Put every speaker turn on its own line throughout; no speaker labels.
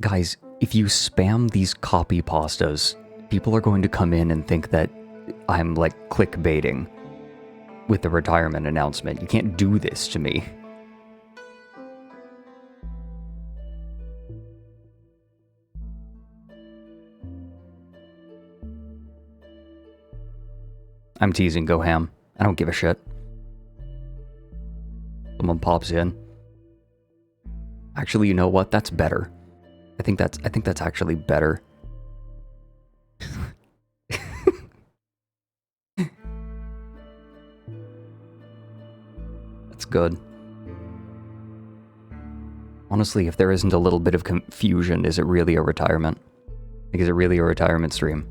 Guys, if you spam these copy pastas, people are going to come in and think that I'm like clickbaiting with the retirement announcement. You can't do this to me. I'm teasing, go ham. I don't give a shit. Someone pops in. Actually, you know what? That's better. I think that's actually better. That's good. Honestly, if there isn't a little bit of confusion, is it really a retirement? Like, is it really a retirement stream?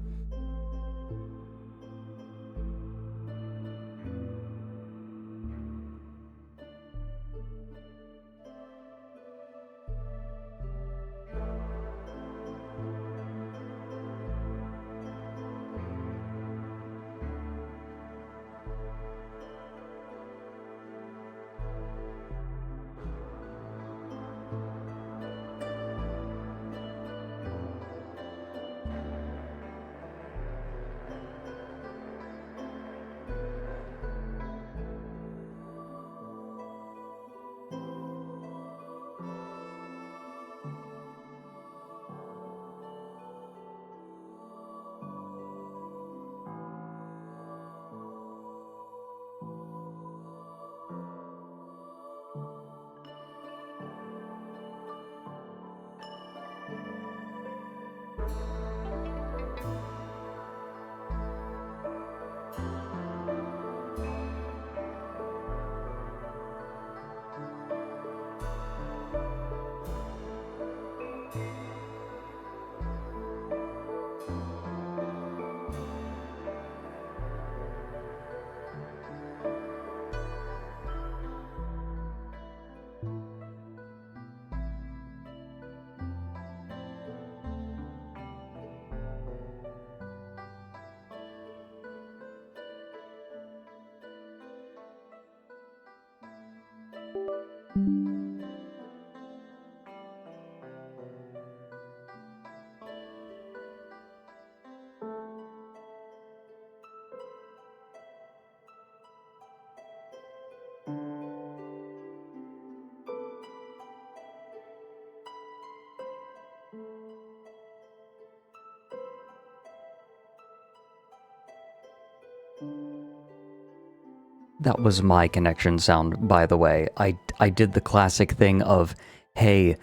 That was my connection sound, by the way. I did the classic thing of, hey,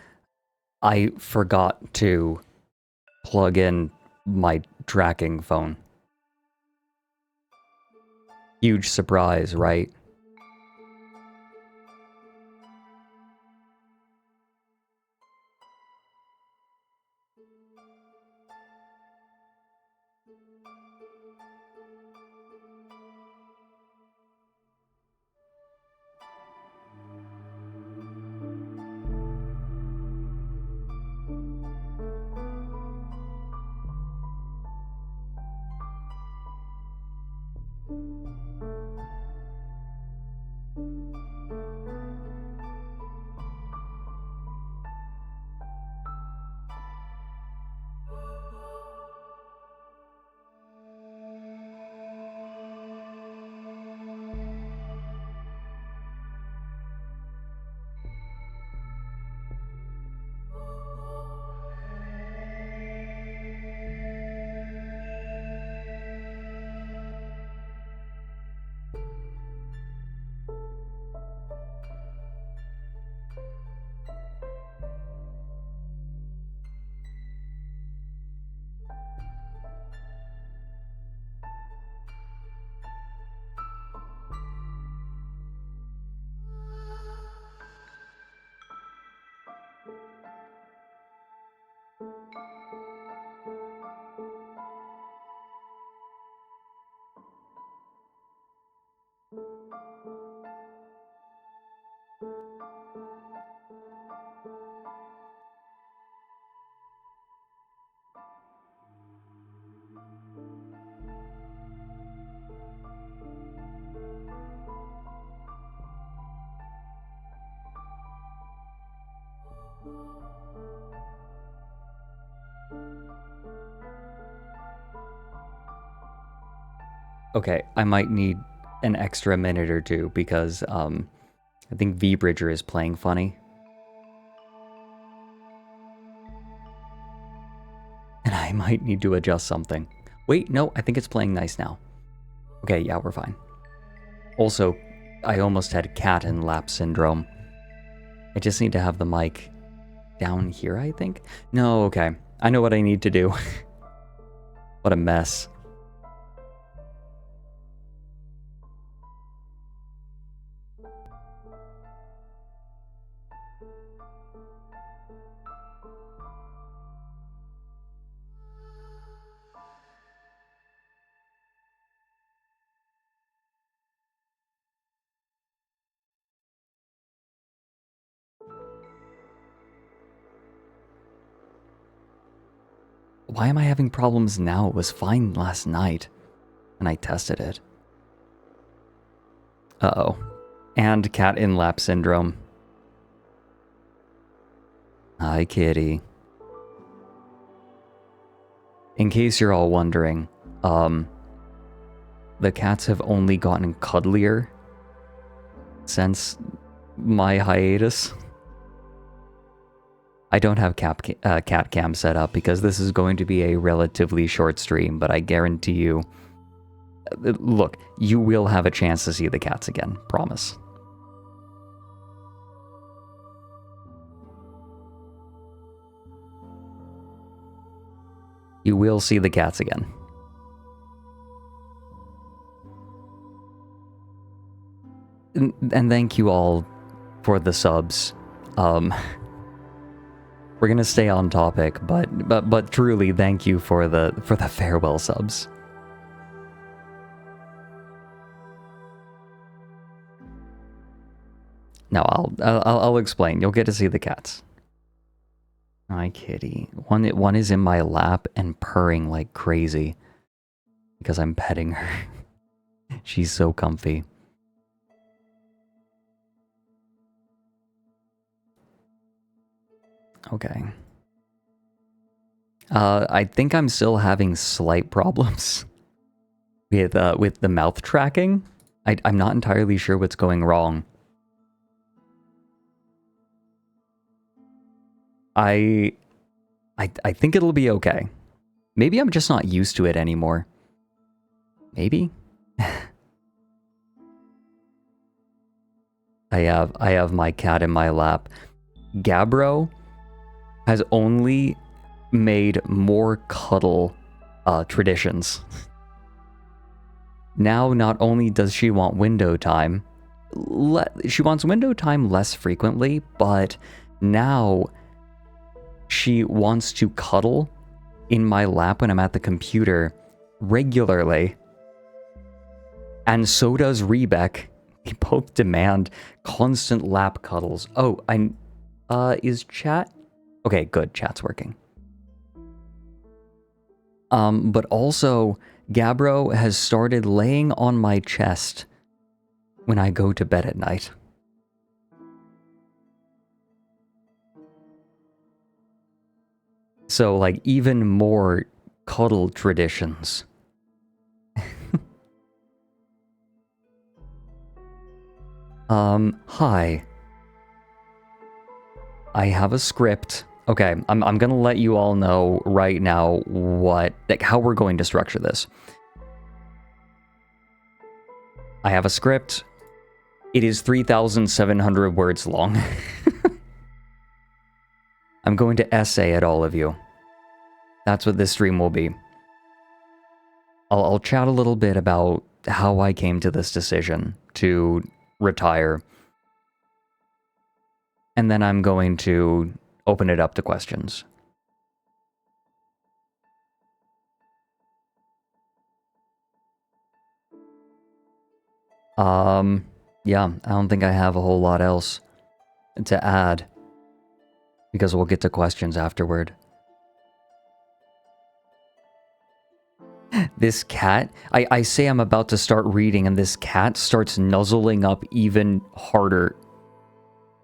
I forgot to plug in my tracking phone. Huge surprise, right? Okay, I might need an extra minute or two because I think V-Bridger is playing funny. And I might need to adjust something. Wait, no, I think it's playing nice now. Okay, yeah, we're fine. Also, I almost had cat and lap syndrome. I just need to have the mic down here, I think? No, okay. I know what I need to do. What a mess. Why am I having problems now? It was fine last night. And I tested it. Uh-oh. And cat in lap syndrome. Hi, kitty. In case you're all wondering, the cats have only gotten cuddlier since my hiatus. I don't have cat cam set up because this is going to be a relatively short stream, but I guarantee you, look, you will have a chance to see the cats again, promise. You will see the cats again. And thank you all for the subs. We're gonna stay on topic, but truly thank you for the farewell subs. No, I'll explain. You'll get to see the cats. Hi, kitty. One is in my lap and purring like crazy because I'm petting her. She's so comfy. Okay. I think I'm still having slight problems with the mouth tracking. I'm not entirely sure what's going wrong. I think it'll be okay. Maybe I'm just not used to it anymore. Maybe? I have my cat in my lap. Gabbro has only made more cuddle traditions. Now, not only does she want window time, she wants window time less frequently, but now she wants to cuddle in my lap when I'm at the computer regularly. And so does Rebek. We both demand constant lap cuddles. Oh, is chat? Okay, good, chat's working. But also, Gabbro has started laying on my chest when I go to bed at night. So, like, even more cuddle traditions. Hi. I have a script. Okay, I'm gonna let you all know right now how we're going to structure this. I have a script. It is 3,700 words long. I'm going to essay at all of you. That's what this stream will be. I'll chat a little bit about how I came to this decision to retire. And then I'm going to open it up to questions. Yeah, I don't think I have a whole lot else to add, because we'll get to questions afterward. This cat, I say I'm about to start reading, and this cat starts nuzzling up even harder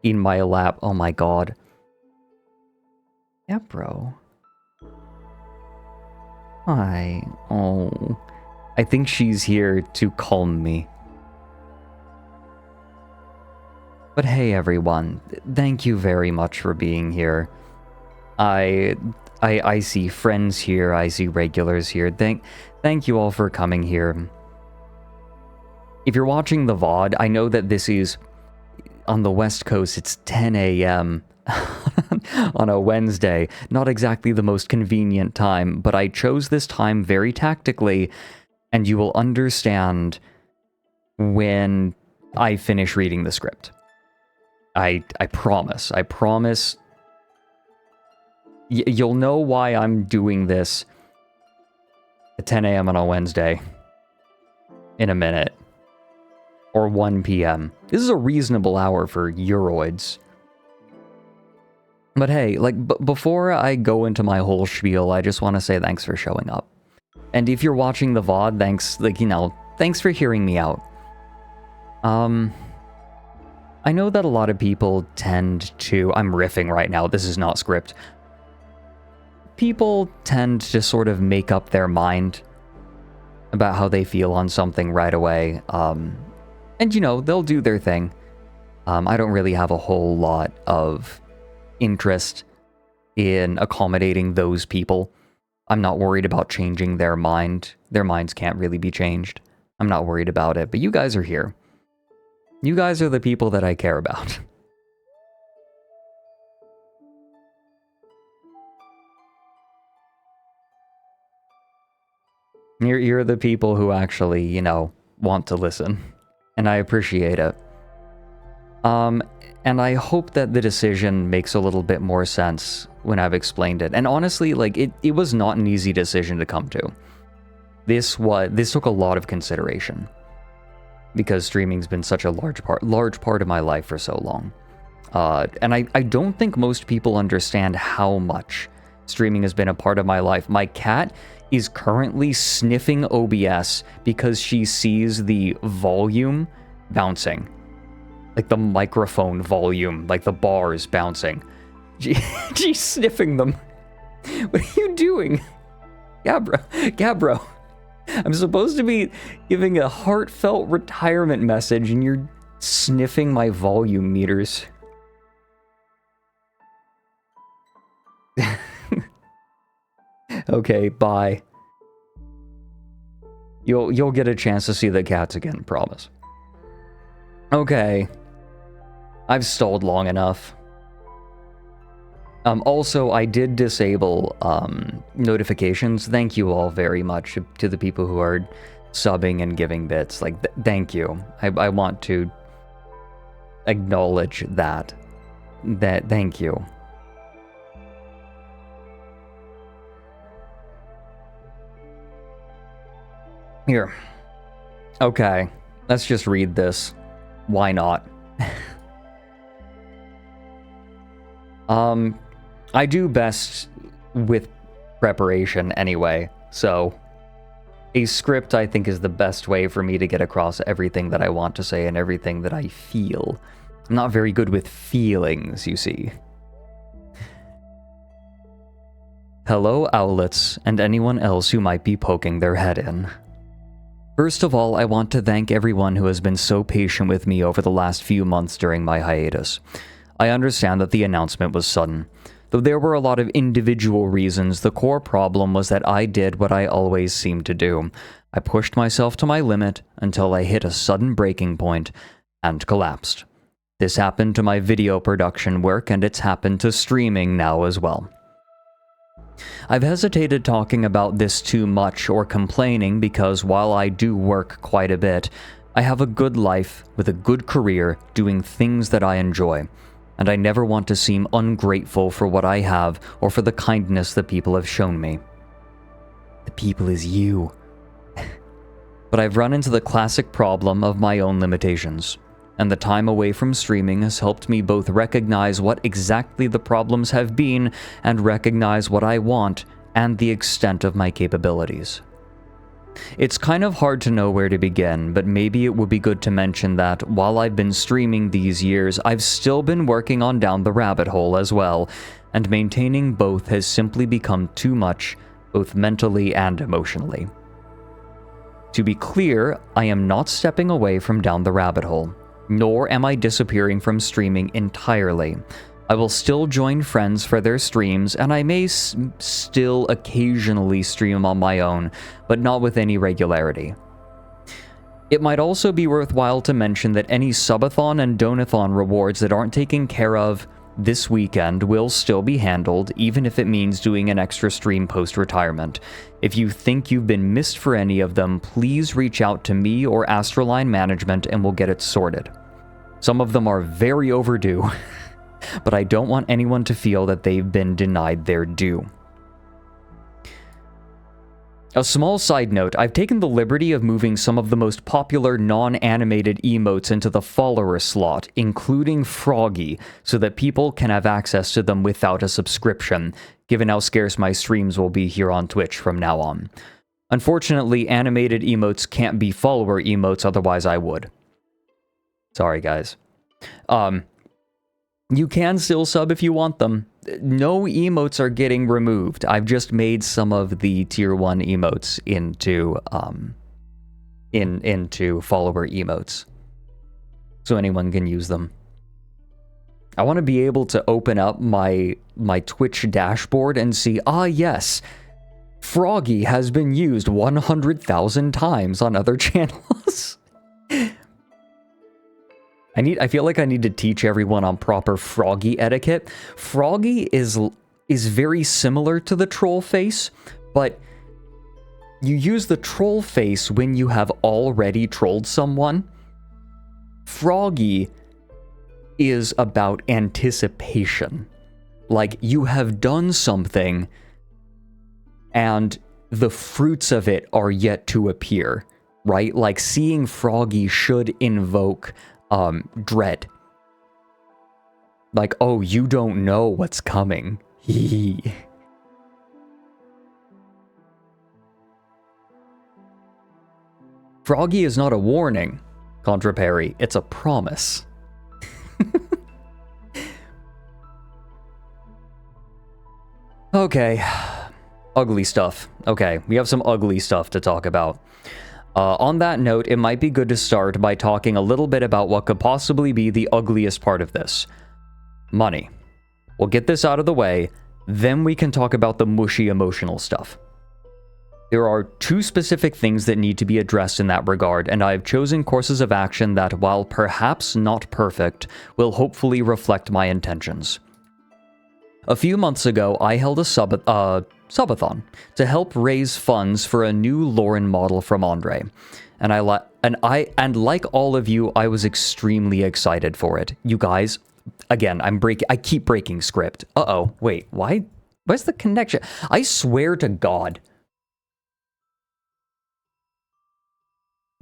in my lap. Oh my god. Yeah, bro. Hi. Oh. I think she's here to calm me. But hey everyone, thank you very much for being here. I see friends here, I see regulars here. Thank you all for coming here. If you're watching the VOD, I know that this is on the West Coast, it's 10 a.m. on a Wednesday. Not exactly the most convenient time, but I chose this time very tactically, and you will understand when I finish reading the script. I promise. I promise. You'll know why I'm doing this at 10 a.m. on a Wednesday in a minute. Or 1 p.m. This is a reasonable hour for Euroids. But hey, like, before I go into my whole spiel, I just want to say thanks for showing up. And if you're watching the VOD, thanks, like, you know, thanks for hearing me out. I know that a lot of people tend to... I'm riffing right now, this is not script. People tend to sort of make up their mind about how they feel on something right away. And, you know, they'll do their thing. I don't really have a whole lot of interest in accommodating those people. I'm not worried about changing their mind. Their minds can't really be changed. I'm not worried about it, but you guys are here. You guys are the people that I care about. You're the people who actually, you know, want to listen. And I appreciate it. And I hope that the decision makes a little bit more sense when I've explained it. And honestly, like, it was not an easy decision to come to. This took a lot of consideration. Because streaming's been such a large part of my life for so long. And I don't think most people understand how much streaming has been a part of my life. My cat is currently sniffing OBS because she sees the volume bouncing. Like the microphone volume, like the bars bouncing. She's sniffing them. What are you doing? Gabro. I'm supposed to be giving a heartfelt retirement message and you're sniffing my volume meters. Okay, bye. You'll get a chance to see the cats again, promise. Okay. I've stalled long enough. Also, I did disable notifications. Thank you all very much to the people who are subbing and giving bits. Like, thank you. I want to acknowledge that. Thank you. Here. Okay. Let's just read this. Why not? I do best with preparation anyway, so a script I think is the best way for me to get across everything that I want to say and everything that I feel. I'm not very good with feelings, you see. Hello, owlets, and anyone else who might be poking their head in. First of all, I want to thank everyone who has been so patient with me over the last few months during my hiatus. I understand that the announcement was sudden. Though there were a lot of individual reasons, the core problem was that I did what I always seem to do. I pushed myself to my limit until I hit a sudden breaking point and collapsed. This happened to my video production work, and it's happened to streaming now as well. I've hesitated talking about this too much or complaining because while I do work quite a bit, I have a good life with a good career doing things that I enjoy. And I never want to seem ungrateful for what I have or for the kindness that people have shown me. The people is you. But I've run into the classic problem of my own limitations, and the time away from streaming has helped me both recognize what exactly the problems have been and recognize what I want and the extent of my capabilities. It's kind of hard to know where to begin, but maybe it would be good to mention that while I've been streaming these years, I've still been working on down the rabbit hole as well, and maintaining both has simply become too much, both mentally and emotionally. To be clear, I am not stepping away from down the rabbit hole, nor am I disappearing from streaming entirely. I will still join friends for their streams, and I may still occasionally stream on my own, but not with any regularity. It might also be worthwhile to mention that any subathon and donathon rewards that aren't taken care of this weekend will still be handled, even if it means doing an extra stream post-retirement. If you think you've been missed for any of them, please reach out to me or ASTRALINE management and we'll get it sorted. Some of them are very overdue, but I don't want anyone to feel that they've been denied their due. A small side note, I've taken the liberty of moving some of the most popular non-animated emotes into the follower slot, including Froggy, so that people can have access to them without a subscription, given how scarce my streams will be here on Twitch from now on. Unfortunately, animated emotes can't be follower emotes, otherwise I would. Sorry, guys. You can still sub if you want them. No emotes are getting removed. I've just made some of the tier 1 emotes into into follower emotes, so anyone can use them. I want to be able to open up my Twitch dashboard and see, yes, Froggy has been used 100,000 times on other channels. I feel like I need to teach everyone on proper Froggy etiquette. Froggy is very similar to the troll face, but you use the troll face when you have already trolled someone. Froggy is about anticipation. Like, you have done something, and the fruits of it are yet to appear, right? Like, seeing Froggy should invoke dread. Like, oh, you don't know what's coming. Froggy is not a warning, Contraperi. It's a promise. Okay. Ugly stuff. Okay, we have some ugly stuff to talk about. On that note, it might be good to start by talking a little bit about what could possibly be the ugliest part of this. Money. We'll get this out of the way, then we can talk about the mushy emotional stuff. There are two specific things that need to be addressed in that regard, and I have chosen courses of action that, while perhaps not perfect, will hopefully reflect my intentions. A few months ago, I held a subathon to help raise funds for a new Lauren model from Andre, and like all of you, I was extremely excited for it. You guys, again, I keep breaking script. Wait, where's the connection? I swear to God,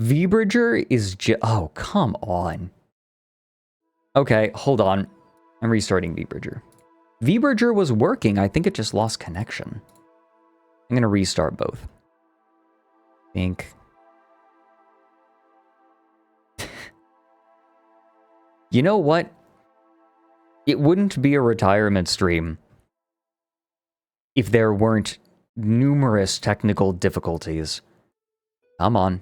VBridger is oh, come on. Okay, hold on. I'm restarting VBridger. VBridger was working. I think it just lost connection. I'm going to restart both. Think. You know what? It wouldn't be a retirement stream if there weren't numerous technical difficulties. Come on.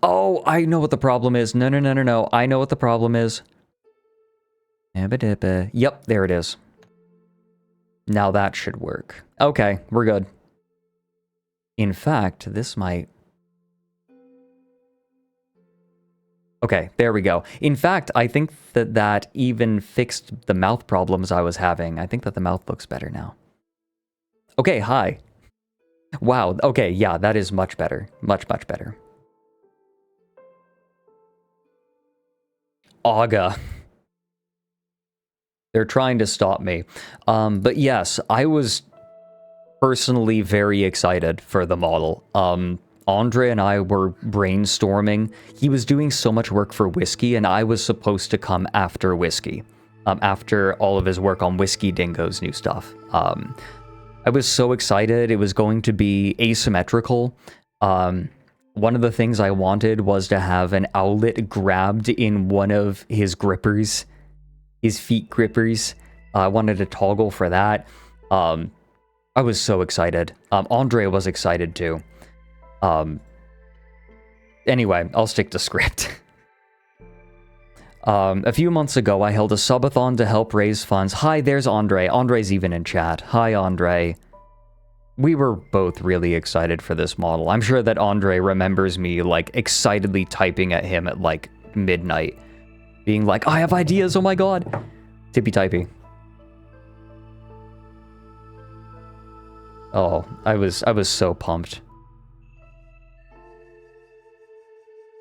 Oh, I know what the problem is. No. I know what the problem is. Yep, there it is. Now that should work. Okay, we're good. In fact, this might... Okay, there we go. In fact, I think that even fixed the mouth problems I was having. I think that the mouth looks better now. Okay, hi. Wow, okay, yeah, that is much better. Much better. Aga. They're trying to stop me. But yes, I was personally very excited for the model. Andre and I were brainstorming. He was doing so much work for Whiskey, and I was supposed to come after Whiskey. After all of his work on Whiskey Dingo's new stuff. I was so excited. It was going to be asymmetrical. One of the things I wanted was to have an owlet grabbed in one of his grippers. His feet grippers. I wanted to toggle for that. I was so excited. Andre was excited too. Anyway, I'll stick to script. A few months ago, I held a subathon to help raise funds. Hi, there's Andre. Andre's even in chat. Hi, Andre. We were both really excited for this model. I'm sure that Andre remembers me, like, excitedly typing at him at, like, midnight. Being like, I have ideas, oh my god! Tippy-typy. Oh, I was so pumped.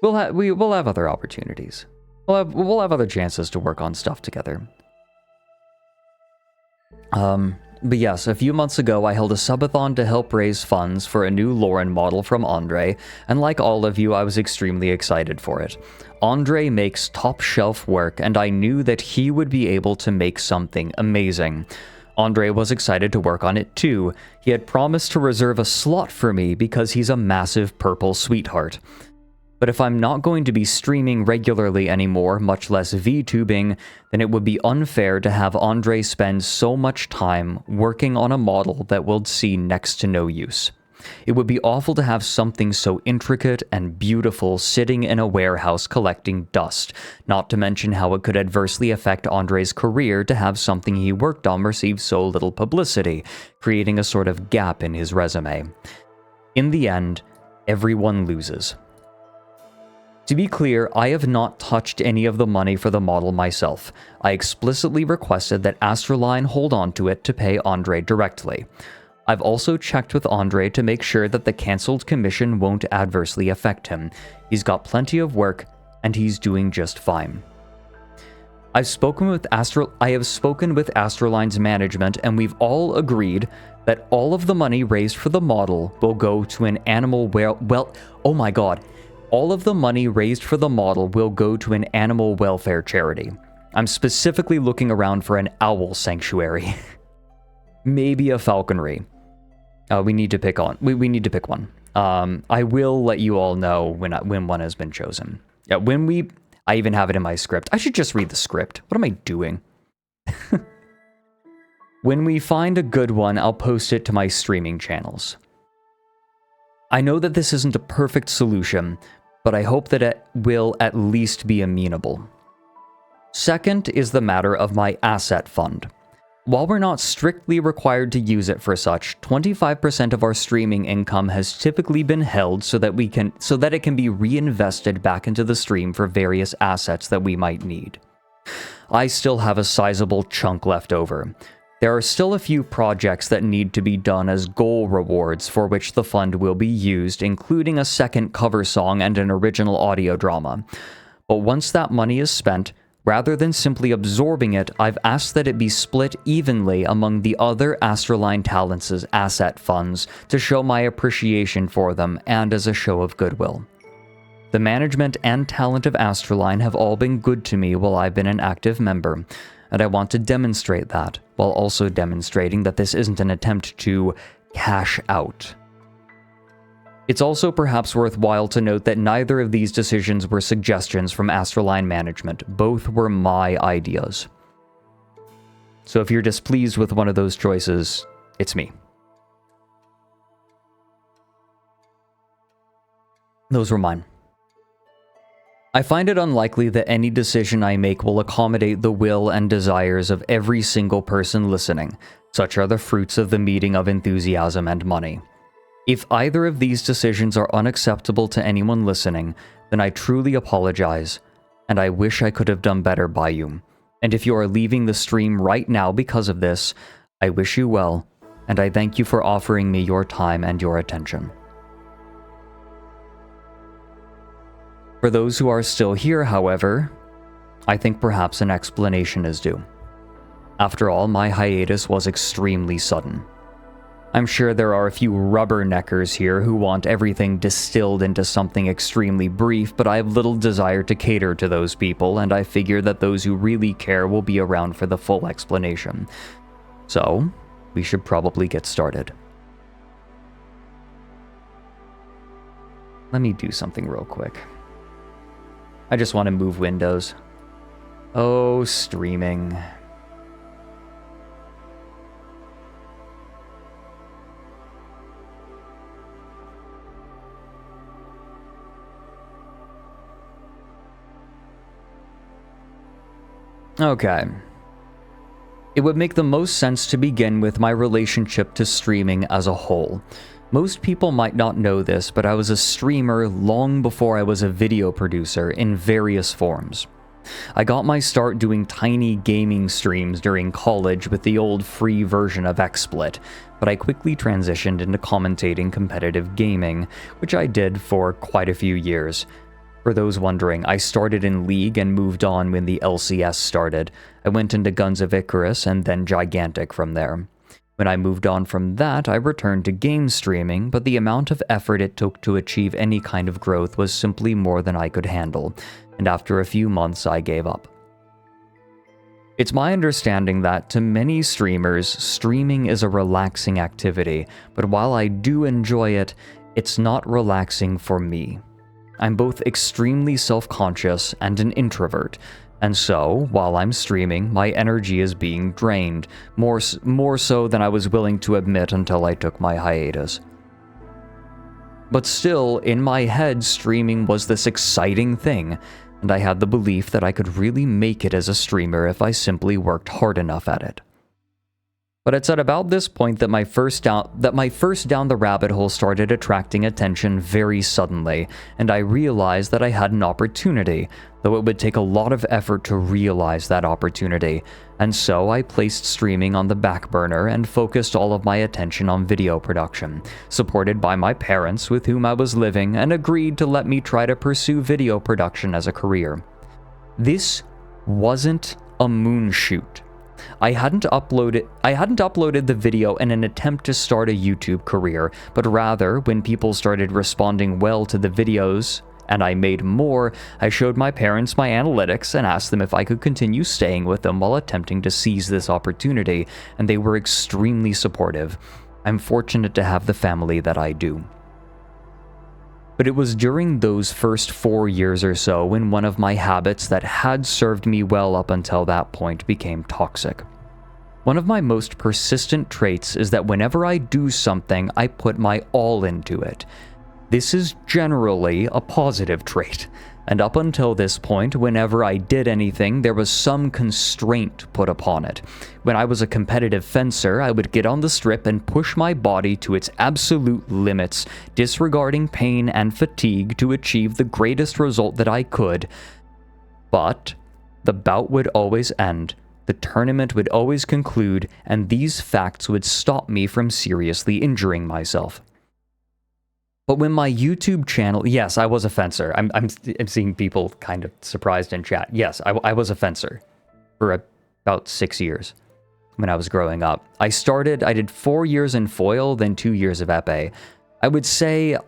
We'll have other opportunities. We'll have other chances to work on stuff together. But yes, a few months ago I held a subathon to help raise funds for a new Lauren model from Andre, and like all of you, I was extremely excited for it. Andre makes top shelf work, and I knew that he would be able to make something amazing. Andre was excited to work on it too. He had promised to reserve a slot for me because he's a massive purple sweetheart. But if I'm not going to be streaming regularly anymore, much less VTubing, then it would be unfair to have Andre spend so much time working on a model that we'll see next to no use. It would be awful to have something so intricate and beautiful sitting in a warehouse collecting dust, not to mention how it could adversely affect Andre's career to have something he worked on receive so little publicity, creating a sort of gap in his resume. In the end, everyone loses. To be clear, I have not touched any of the money for the model myself. I explicitly requested that ASTRALINE hold on to it to pay Andre directly. I've also checked with Andre to make sure that the cancelled commission won't adversely affect him. He's got plenty of work, and he's doing just fine. I have spoken with ASTRALINE's management, and we've all agreed that all of the money raised for the model will go to an animal oh my god. All of the money raised for the model will go to an animal welfare charity. I'm specifically looking around for an owl sanctuary. Maybe a falconry. We need to pick one. I will let you all know when one has been chosen. Yeah, I even have it in my script. I should just read the script. What am I doing? When we find a good one, I'll post it to my streaming channels. I know that this isn't a perfect solution, but I hope that it will at least be amenable. Second is the matter of my asset fund. While we're not strictly required to use it for such, 25% of our streaming income has typically been held so that it can be reinvested back into the stream for various assets that we might need. I still have a sizable chunk left over. There are still a few projects that need to be done as goal rewards for which the fund will be used, including a second cover song and an original audio drama. But once that money is spent, rather than simply absorbing it, I've asked that it be split evenly among the other ASTRALINE Talents' asset funds to show my appreciation for them and as a show of goodwill. The management and talent of ASTRALINE have all been good to me while I've been an active member, and I want to demonstrate that, while also demonstrating that this isn't an attempt to cash out. It's also perhaps worthwhile to note that neither of these decisions were suggestions from ASTRALINE management. Both were my ideas. So if you're displeased with one of those choices, it's me. Those were mine. I find it unlikely that any decision I make will accommodate the will and desires of every single person listening. Such are the fruits of the meeting of enthusiasm and money. If either of these decisions are unacceptable to anyone listening, then I truly apologize, and I wish I could have done better by you. And if you are leaving the stream right now because of this, I wish you well, and I thank you for offering me your time and your attention. For those who are still here, however, I think perhaps an explanation is due. After all, my hiatus was extremely sudden. I'm sure there are a few rubberneckers here who want everything distilled into something extremely brief, but I have little desire to cater to those people, and I figure that those who really care will be around for the full explanation. So, we should probably get started. Let me do something real quick. I just want to move windows. Oh, streaming. Okay. It would make the most sense to begin with my relationship to streaming as a whole. Most people might not know this, but I was a streamer long before I was a video producer in various forms. I got my start doing tiny gaming streams during college with the old free version of XSplit, but I quickly transitioned into commentating competitive gaming, which I did for quite a few years. For those wondering, I started in League and moved on when the LCS started. I went into Guns of Icarus and then Gigantic from there. When I moved on from that, I returned to game streaming, but the amount of effort it took to achieve any kind of growth was simply more than I could handle, and after a few months I gave up. It's my understanding that, to many streamers, streaming is a relaxing activity, but while I do enjoy it, it's not relaxing for me. I'm both extremely self-conscious and an introvert, and so, while I'm streaming, my energy is being drained, more so than I was willing to admit until I took my hiatus. But still, in my head, streaming was this exciting thing, and I had the belief that I could really make it as a streamer if I simply worked hard enough at it. But it's at about this point that my first down the rabbit hole started attracting attention very suddenly, and I realized that I had an opportunity, though it would take a lot of effort to realize that opportunity, and so I placed streaming on the back burner and focused all of my attention on video production, supported by my parents with whom I was living and agreed to let me try to pursue video production as a career. This wasn't a moonshoot. I hadn't uploaded the video in an attempt to start a YouTube career, but rather, when people started responding well to the videos and I made more, I showed my parents my analytics and asked them if I could continue staying with them while attempting to seize this opportunity, and they were extremely supportive. I'm fortunate to have the family that I do. But it was during those first 4 years or so when one of my habits that had served me well up until that point became toxic. One of my most persistent traits is that whenever I do something, I put my all into it. This is generally a positive trait, and up until this point, whenever I did anything, there was some constraint put upon it. When I was a competitive fencer, I would get on the strip and push my body to its absolute limits, disregarding pain and fatigue to achieve the greatest result that I could. But the bout would always end, the tournament would always conclude, and these facts would stop me from seriously injuring myself. But when my YouTube channel, yes, I was a fencer. I'm seeing people kind of surprised in chat. Yes, I was a fencer for about 6 years when I was growing up. I did 4 years in foil, then 2 years of epee. I would say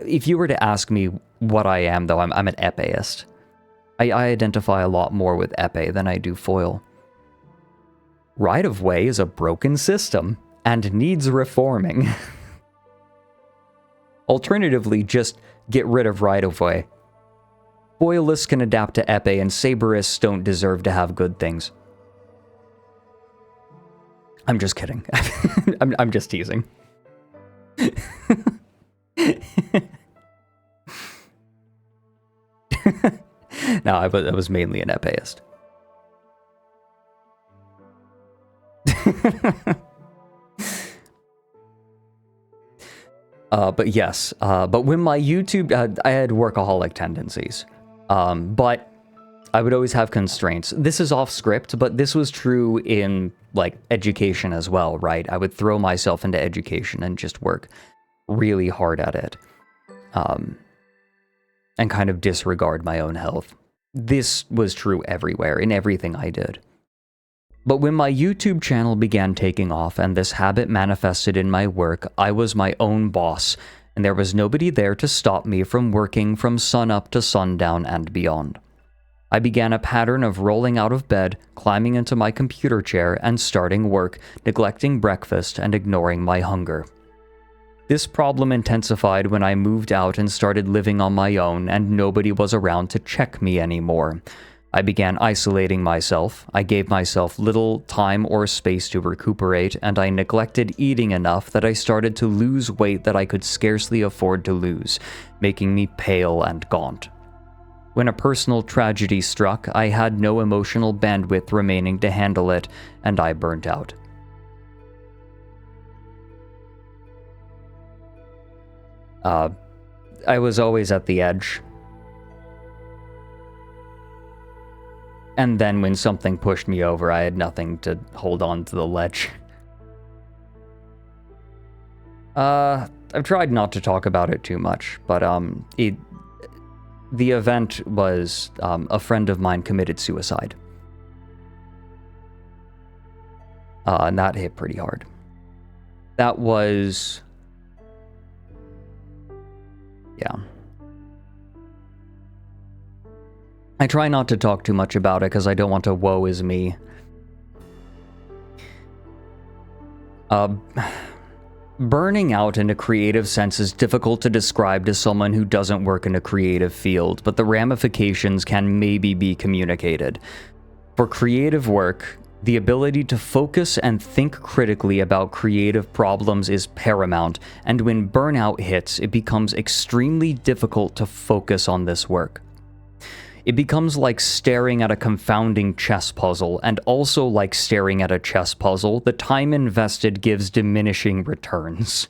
if you were to ask me what I am, though, I'm an epeist. I identify a lot more with epee than I do foil. Right-of-way is a broken system and needs reforming. Alternatively, just get rid of right-of-way. Foilists can adapt to epee, and saberists don't deserve to have good things. I'm just kidding. I'm just teasing. No, I was mainly an epeist. But yes, but when my YouTube, I had workaholic tendencies, but I would always have constraints. This is off script, but this was true in, like, education as well, right? I would throw myself into education and just work really hard at it, and kind of disregard my own health. This was true everywhere, in everything I did. But when my YouTube channel began taking off and this habit manifested in my work, I was my own boss, and there was nobody there to stop me from working from sunup to sundown and beyond. I began a pattern of rolling out of bed, climbing into my computer chair, and starting work, neglecting breakfast and ignoring my hunger. This problem intensified when I moved out and started living on my own, and nobody was around to check me anymore. I began isolating myself, I gave myself little time or space to recuperate, and I neglected eating enough that I started to lose weight that I could scarcely afford to lose, making me pale and gaunt. When a personal tragedy struck, I had no emotional bandwidth remaining to handle it, and I burnt out. I was always at the edge. And then when something pushed me over, I had nothing to hold on to the ledge. I've tried not to talk about it too much, but the event was a friend of mine committed suicide. And that hit pretty hard. That was... yeah. I try not to talk too much about it because I don't want to woe is me. Burning out in a creative sense is difficult to describe to someone who doesn't work in a creative field, but the ramifications can maybe be communicated. For creative work, the ability to focus and think critically about creative problems is paramount, and when burnout hits, it becomes extremely difficult to focus on this work. It becomes like staring at a confounding chess puzzle, and also like staring at a chess puzzle, the time invested gives diminishing returns.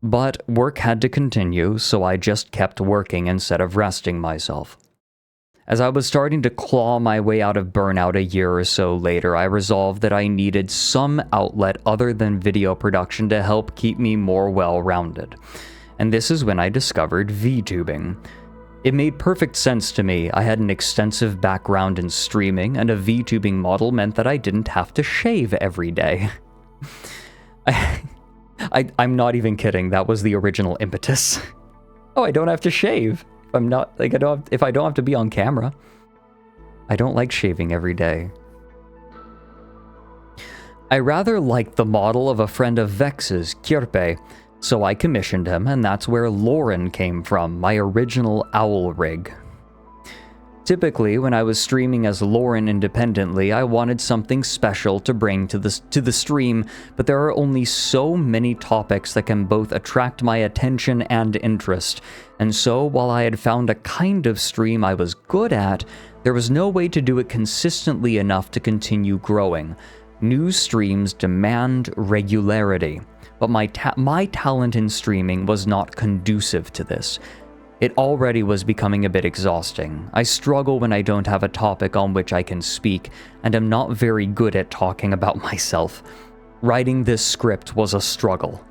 But work had to continue, so I just kept working instead of resting myself. As I was starting to claw my way out of burnout a year or so later, I resolved that I needed some outlet other than video production to help keep me more well-rounded. And this is when I discovered VTubing. It made perfect sense to me. I had an extensive background in streaming, and a VTubing model meant that I didn't have to shave every day. I'm not even kidding. That was the original impetus. Oh, I don't have to shave. If I don't have to be on camera. I don't like shaving every day. I rather liked the model of a friend of Vex's, Kierpe, so I commissioned him, and that's where Lauren came from, my original owl rig. Typically, when I was streaming as Lauren independently, I wanted something special to bring to the stream, but there are only so many topics that can both attract my attention and interest, and so while I had found a kind of stream I was good at, there was no way to do it consistently enough to continue growing. New streams demand regularity. But my talent in streaming was not conducive to this. It already was becoming a bit exhausting. I struggle when I don't have a topic on which I can speak, and am not very good at talking about myself. Writing this script was a struggle.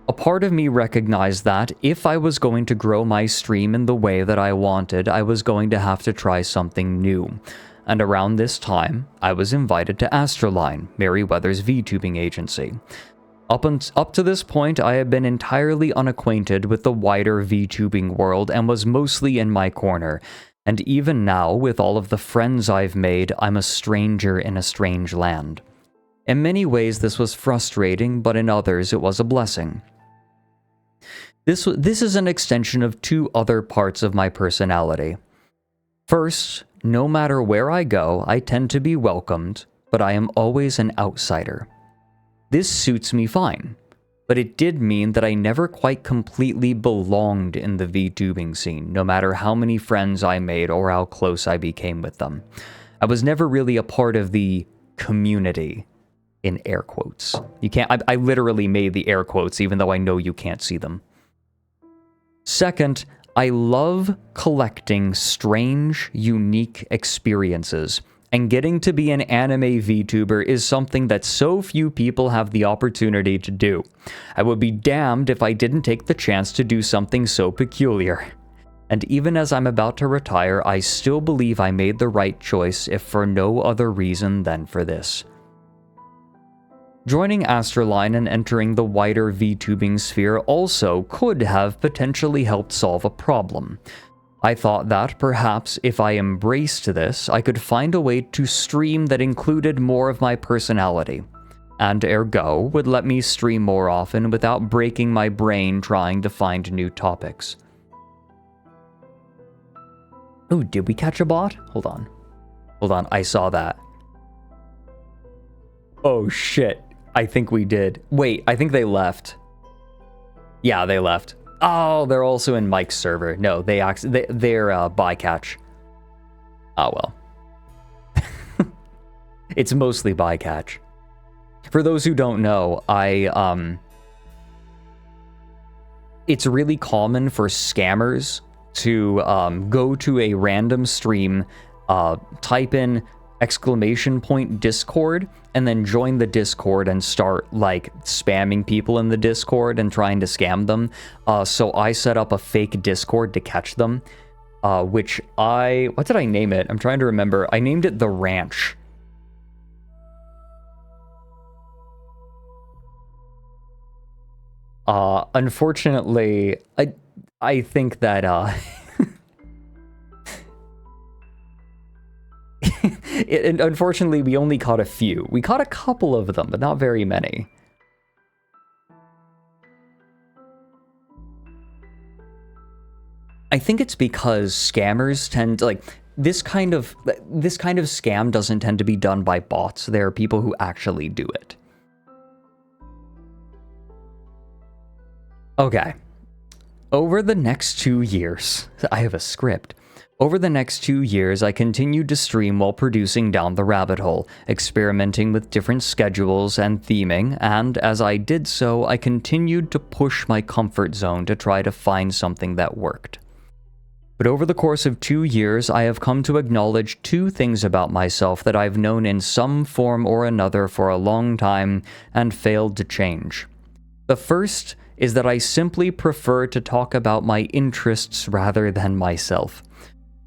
A part of me recognized that, if I was going to grow my stream in the way that I wanted, I was going to have to try something new. And around this time, I was invited to ASTRALINE, Merryweather's VTubing agency. Up to this point, I had been entirely unacquainted with the wider VTubing world and was mostly in my corner. And even now, with all of the friends I've made, I'm a stranger in a strange land. In many ways, this was frustrating, but in others, it was a blessing. This is an extension of two other parts of my personality. First, no matter where I go, I tend to be welcomed, but I am always an outsider. This suits me fine, but it did mean that I never quite completely belonged in the VTubing scene, no matter how many friends I made or how close I became with them. I was never really a part of the community, in air quotes. I literally made the air quotes, even though I know you can't see them. Second, I love collecting strange, unique experiences, and getting to be an anime VTuber is something that so few people have the opportunity to do. I would be damned if I didn't take the chance to do something so peculiar. And even as I'm about to retire, I still believe I made the right choice, if for no other reason than for this. Joining ASTRALINE and entering the wider VTubing sphere also could have potentially helped solve a problem. I thought that, perhaps, if I embraced this, I could find a way to stream that included more of my personality, and ergo, would let me stream more often without breaking my brain trying to find new topics. Ooh, did we catch a bot? Hold on, I saw that. Oh shit. I think we did. Wait, I think they left. Yeah, they left. Oh, they're also in Mike's server. No, they're bycatch. Oh, well. It's mostly bycatch. For those who don't know, it's really common for scammers to go to a random stream, type in !Discord, and then join the Discord and start, like, spamming people in the Discord and trying to scam them. So I set up a fake Discord to catch them, what did I name it? I'm trying to remember. I named it The Ranch. Unfortunately, I think that, unfortunately, we only caught a few. We caught a couple of them, but not very many. I think it's because scammers tend to, like, this kind of scam doesn't tend to be done by bots. There are people who actually do it. Okay. Over the next 2 years, I have a script. Over the next 2 years, I continued to stream while producing Down the Rabbit Hole, experimenting with different schedules and theming, and as I did so, I continued to push my comfort zone to try to find something that worked. But over the course of 2 years, I have come to acknowledge 2 things about myself that I've known in some form or another for a long time and failed to change. The first is that I simply prefer to talk about my interests rather than myself.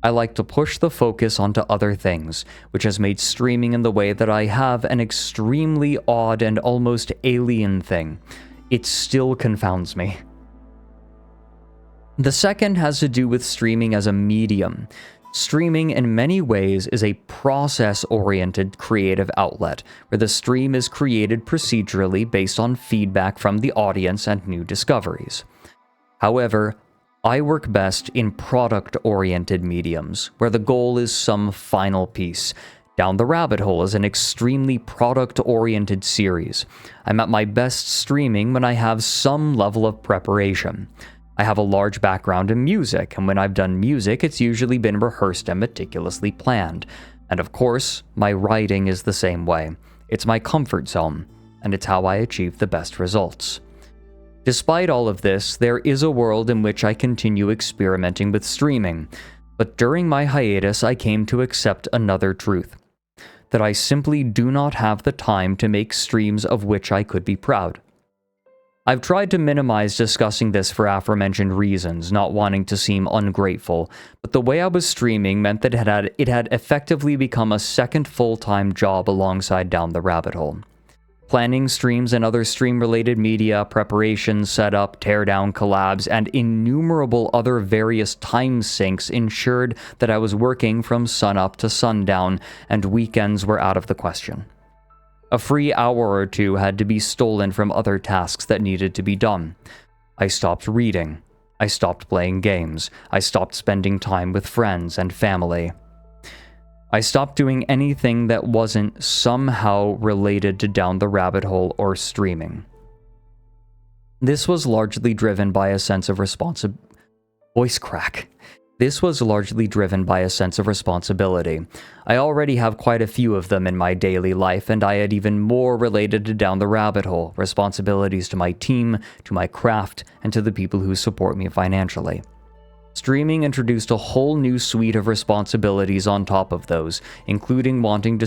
I like to push the focus onto other things, which has made streaming in the way that I have an extremely odd and almost alien thing. It still confounds me. The second has to do with streaming as a medium. Streaming in many ways is a process-oriented creative outlet, where the stream is created procedurally based on feedback from the audience and new discoveries. However, I work best in product-oriented mediums, where the goal is some final piece. Down the Rabbit Hole is an extremely product-oriented series. I'm at my best streaming when I have some level of preparation. I have a large background in music, and when I've done music, it's usually been rehearsed and meticulously planned. And of course, my writing is the same way. It's my comfort zone, and it's how I achieve the best results. Despite all of this, there is a world in which I continue experimenting with streaming, but during my hiatus, I came to accept another truth: that I simply do not have the time to make streams of which I could be proud. I've tried to minimize discussing this for aforementioned reasons, not wanting to seem ungrateful, but the way I was streaming meant that it had effectively become a second full-time job alongside Down the Rabbit Hole. Planning streams and other stream-related media, preparation, setup, teardown, collabs, and innumerable other various time sinks ensured that I was working from sunup to sundown, and weekends were out of the question. A free hour or two had to be stolen from other tasks that needed to be done. I stopped reading. I stopped playing games. I stopped spending time with friends and family. I stopped doing anything that wasn't somehow related to Down the Rabbit Hole or streaming. This was largely driven by a sense of voice crack. This was largely driven by a sense of responsibility. I already have quite a few of them in my daily life, and I had even more related to Down the Rabbit Hole, responsibilities to my team, to my craft, and to the people who support me financially. Streaming introduced a whole new suite of responsibilities on top of those, including wanting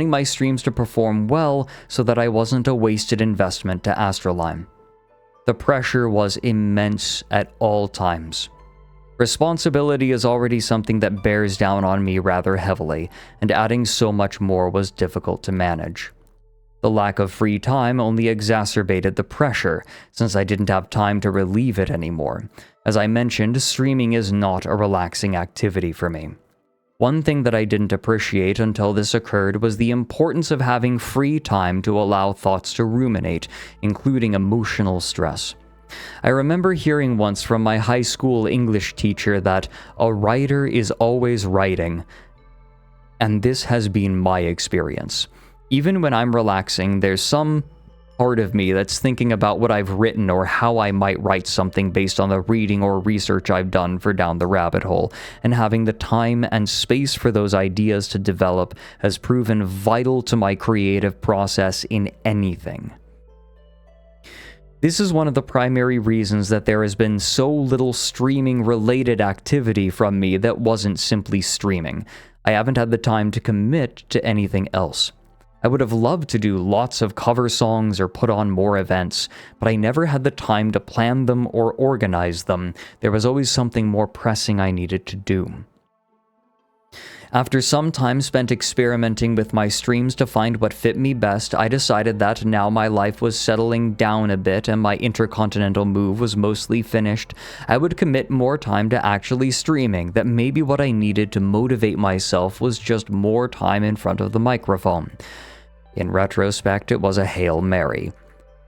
my streams to perform well so that I wasn't a wasted investment to ASTRALINE. The pressure was immense at all times. Responsibility is already something that bears down on me rather heavily, and adding so much more was difficult to manage. The lack of free time only exacerbated the pressure, since I didn't have time to relieve it anymore. As I mentioned, streaming is not a relaxing activity for me. One thing that I didn't appreciate until this occurred was the importance of having free time to allow thoughts to ruminate, including emotional stress. I remember hearing once from my high school English teacher that a writer is always writing, and this has been my experience. Even when I'm relaxing, there's some part of me that's thinking about what I've written or how I might write something based on the reading or research I've done for Down the Rabbit Hole, and having the time and space for those ideas to develop has proven vital to my creative process in anything. This is one of the primary reasons that there has been so little streaming-related activity from me that wasn't simply streaming. I haven't had the time to commit to anything else. I would have loved to do lots of cover songs or put on more events, but I never had the time to plan them or organize them. There was always something more pressing I needed to do. After some time spent experimenting with my streams to find what fit me best, I decided that now my life was settling down a bit and my intercontinental move was mostly finished, I would commit more time to actually streaming, that maybe what I needed to motivate myself was just more time in front of the microphone. In retrospect, it was a Hail Mary.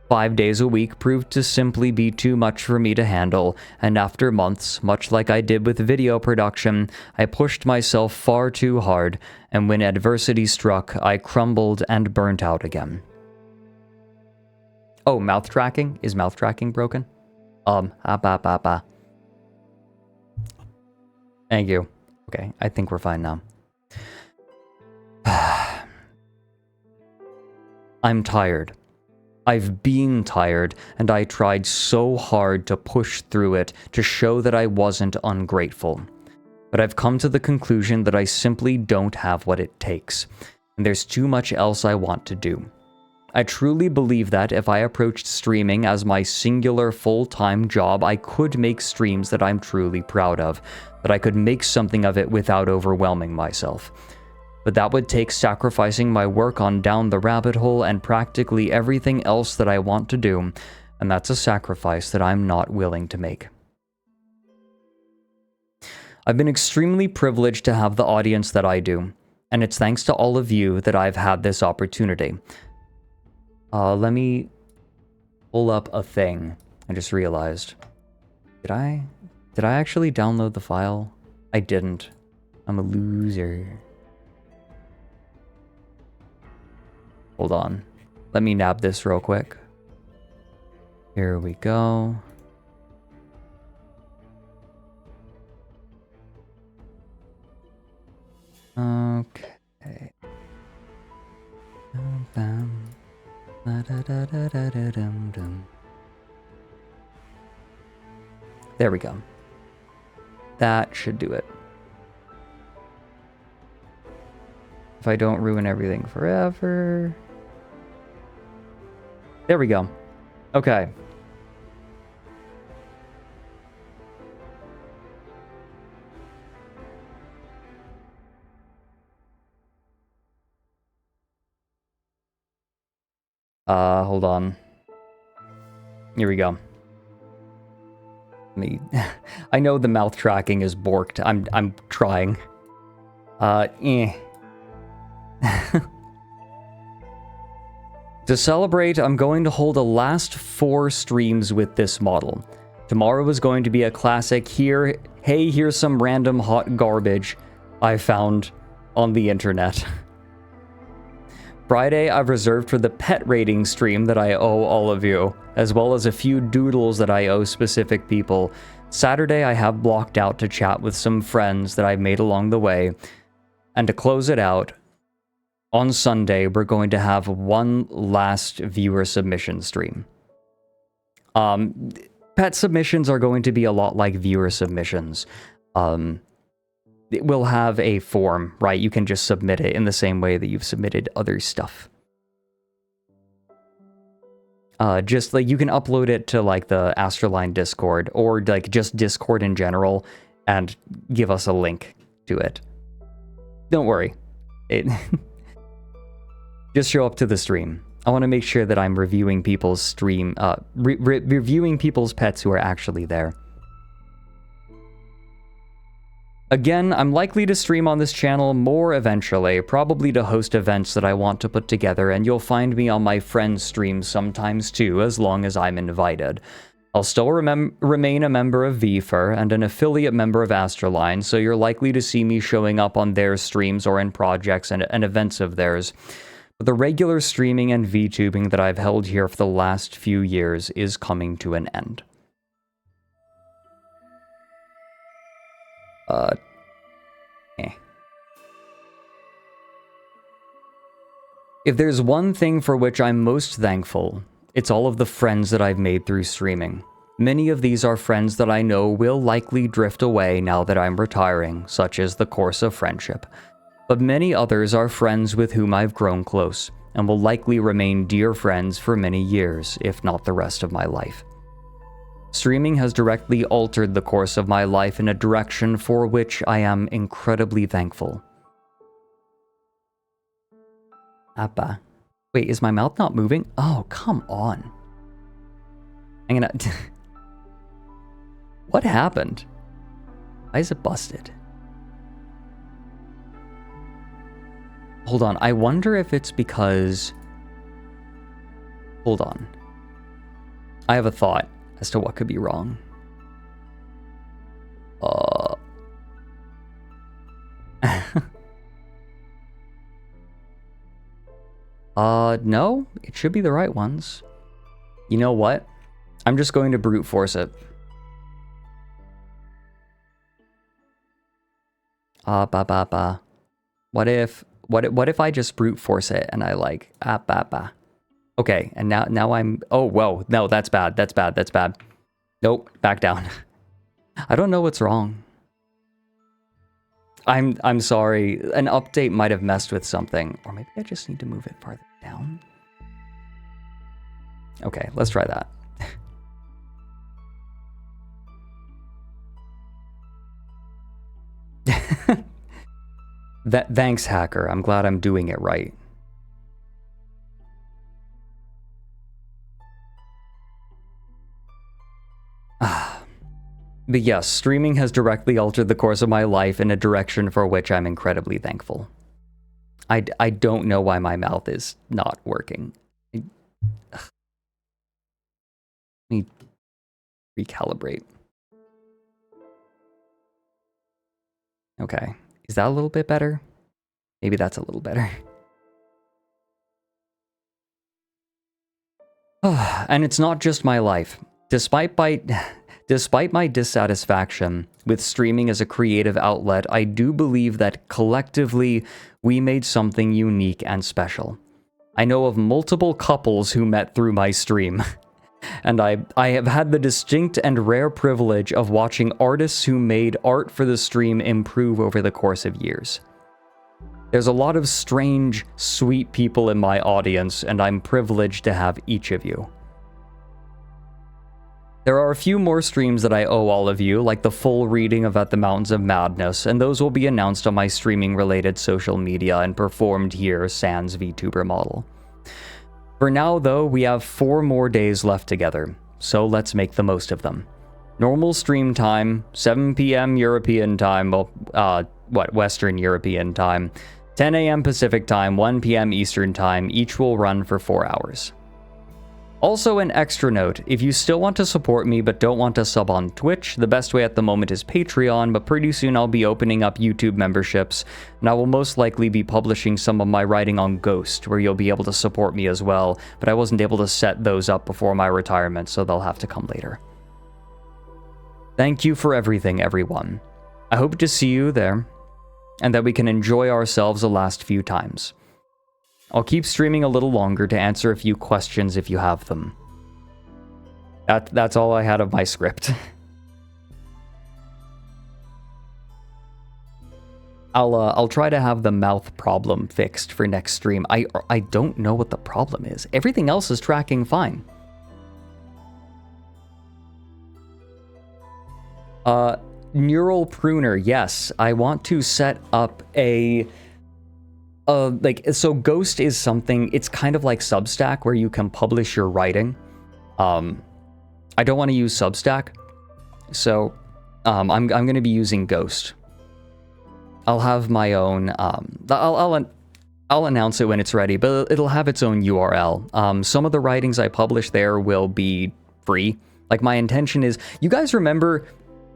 5 days a week proved to simply be too much for me to handle, and after months, much like I did with video production, I pushed myself far too hard, and when adversity struck, I crumbled and burnt out again. Oh, mouth tracking? Is mouth tracking broken? Thank you. Okay, I think we're fine now. I'm tired. I've been tired, and I tried so hard to push through it to show that I wasn't ungrateful. But I've come to the conclusion that I simply don't have what it takes, and there's too much else I want to do. I truly believe that if I approached streaming as my singular full-time job, I could make streams that I'm truly proud of, that I could make something of it without overwhelming myself. But that would take sacrificing my work on Down the Rabbit Hole and practically everything else that I want to do, and that's a sacrifice that I'm not willing to make. I've been extremely privileged to have the audience that I do, and it's thanks to all of you that I've had this opportunity. Let me pull up a thing. I just realized. Did I actually download the file? I didn't. I'm a loser. Hold on. Let me nab this real quick. Here we go. Okay. There we go. That should do it. If I don't ruin everything forever. There we go. Okay. Hold on. Here we go. I know the mouth tracking is borked. I'm trying. To celebrate, I'm going to hold a last 4 streams with this model. Tomorrow is going to be a classic here's some random hot garbage I found on the internet. Friday, I've reserved for the pet rating stream that I owe all of you, as well as a few doodles that I owe specific people. Saturday, I have blocked out to chat with some friends that I've made along the way. And to close it out, on Sunday, we're going to have one last viewer submission stream. Pet submissions are going to be a lot like viewer submissions. We'll have a form, right? You can just submit it in the same way that you've submitted other stuff. Just like you can upload it to like the ASTRALINE Discord or like just Discord in general and give us a link to it. Don't worry. Just show up to the stream. I want to make sure that I'm reviewing people's stream, reviewing people's pets who are actually there. Again, I'm likely to stream on this channel more eventually, probably to host events that I want to put together, and you'll find me on my friends' streams sometimes too, as long as I'm invited. I'll still remain a member of VFur and an affiliate member of ASTRALINE, so you're likely to see me showing up on their streams or in projects and events of theirs. The regular streaming and VTubing that I've held here for the last few years is coming to an end. If there's one thing for which I'm most thankful, it's all of the friends that I've made through streaming. Many of these are friends that I know will likely drift away now that I'm retiring, such as the course of friendship. But many others are friends with whom I've grown close, and will likely remain dear friends for many years, if not the rest of my life. Streaming has directly altered the course of my life in a direction for which I am incredibly thankful. Appa. Wait, is my mouth not moving? Oh, come on. I'm gonna... What happened? Why is it busted? Hold on, I wonder if it's because... Hold on. I have a thought as to what could be wrong. No, it should be the right ones. You know what? I'm just going to brute force it. What if I just brute force it and I like, Okay, and now I'm, oh, whoa, no, that's bad, that's bad, that's bad. Nope, back down. I don't know what's wrong. I'm sorry, an update might have messed with something. Or maybe I just need to move it farther down. Okay, let's try that. Thanks, hacker. I'm glad I'm doing it right. But yes, streaming has directly altered the course of my life in a direction for which I'm incredibly thankful. I don't know why my mouth is not working. Let me recalibrate. Okay, is that a little bit better? Maybe that's a little better. And it's not just my life. Despite my dissatisfaction with streaming as a creative outlet, I do believe that collectively we made something unique and special. I know of multiple couples who met through my stream, and I have had the distinct and rare privilege of watching artists who made art for the stream improve over the course of years. There's a lot of strange, sweet people in my audience, and I'm privileged to have each of you. There are a few more streams that I owe all of you, like the full reading of At the Mountains of Madness, and those will be announced on my streaming-related social media and performed here sans VTuber model. For now, though, we have 4 more days left together, so let's make the most of them. Normal stream time, 7 p.m. European time, Western European time, 10 a.m. Pacific time, 1 p.m. Eastern time, each will run for 4 hours. Also, an extra note, if you still want to support me but don't want to sub on Twitch, the best way at the moment is Patreon, but pretty soon I'll be opening up YouTube memberships, and I will most likely be publishing some of my writing on Ghost, where you'll be able to support me as well, but I wasn't able to set those up before my retirement, so they'll have to come later. Thank you for everything, everyone. I hope to see you there, and that we can enjoy ourselves the last few times. I'll keep streaming a little longer to answer a few questions if you have them. That's all I had of my script. I'll try to have the mouth problem fixed for next stream. I don't know what the problem is. Everything else is tracking fine. Neural pruner, yes. I want to set up a... so Ghost is something, it's kind of like Substack where you can publish your writing. I don't want to use Substack, so I'm going to be using Ghost. I'll have my own, I'll announce it when it's ready, but it'll have its own URL. Some of the writings I publish there will be free. Like, my intention is, you guys remember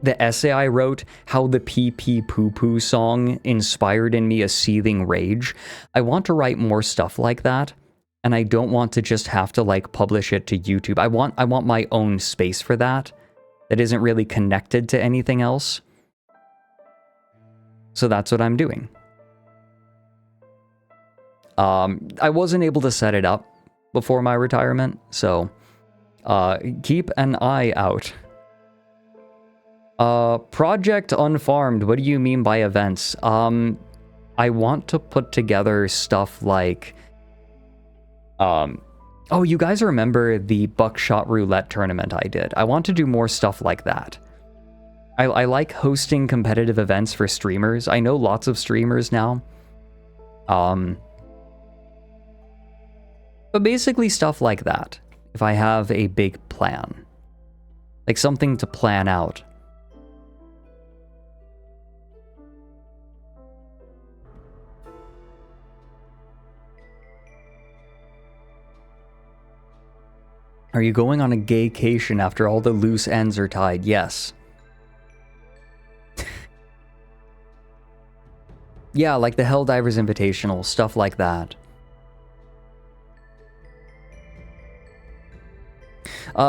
the essay I wrote, how the pee pee poo poo song inspired in me a seething rage. I want to write more stuff like that, and I don't want to just have to like publish it to YouTube. I want my own space for that isn't really connected to anything else. So that's what I'm doing. I wasn't able to set it up before my retirement, so keep an eye out. Project Unfarmed, what do you mean by events? I want to put together stuff like, oh, you guys remember the Buckshot Roulette tournament I did? I want to do more stuff like that. I like hosting competitive events for streamers. I know lots of streamers now. But basically stuff like that. If I have a big plan. Like something to plan out. Are you going on a gaycation after all the loose ends are tied? Yes. Yeah, like the Helldivers Invitational, stuff like that.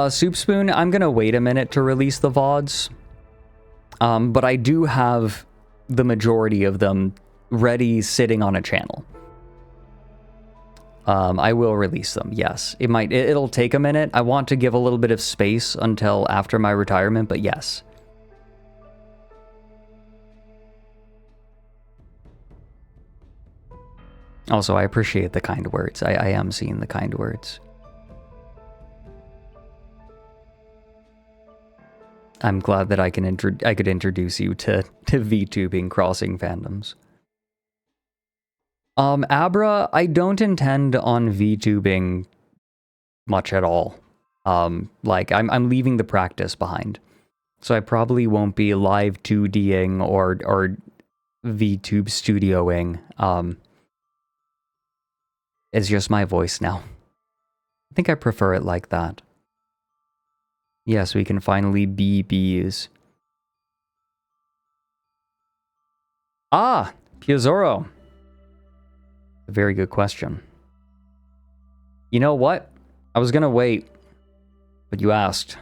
Soup Spoon, I'm gonna wait a minute to release the VODs. But I do have the majority of them ready sitting on a channel. I will release them, yes. It'll take a minute. I want to give a little bit of space until after my retirement, but yes. Also, I appreciate the kind words. I am seeing the kind words. I'm glad that I could introduce you to VTubing crossing fandoms. Abra, I don't intend on VTubing much at all. Like I'm leaving the practice behind. So I probably won't be live 2Ding or VTube studioing. It's just my voice now. I think I prefer it like that. Yes, we can finally be bees. Ah, Piazoro. A very good question. You know what? I was gonna wait, but you asked.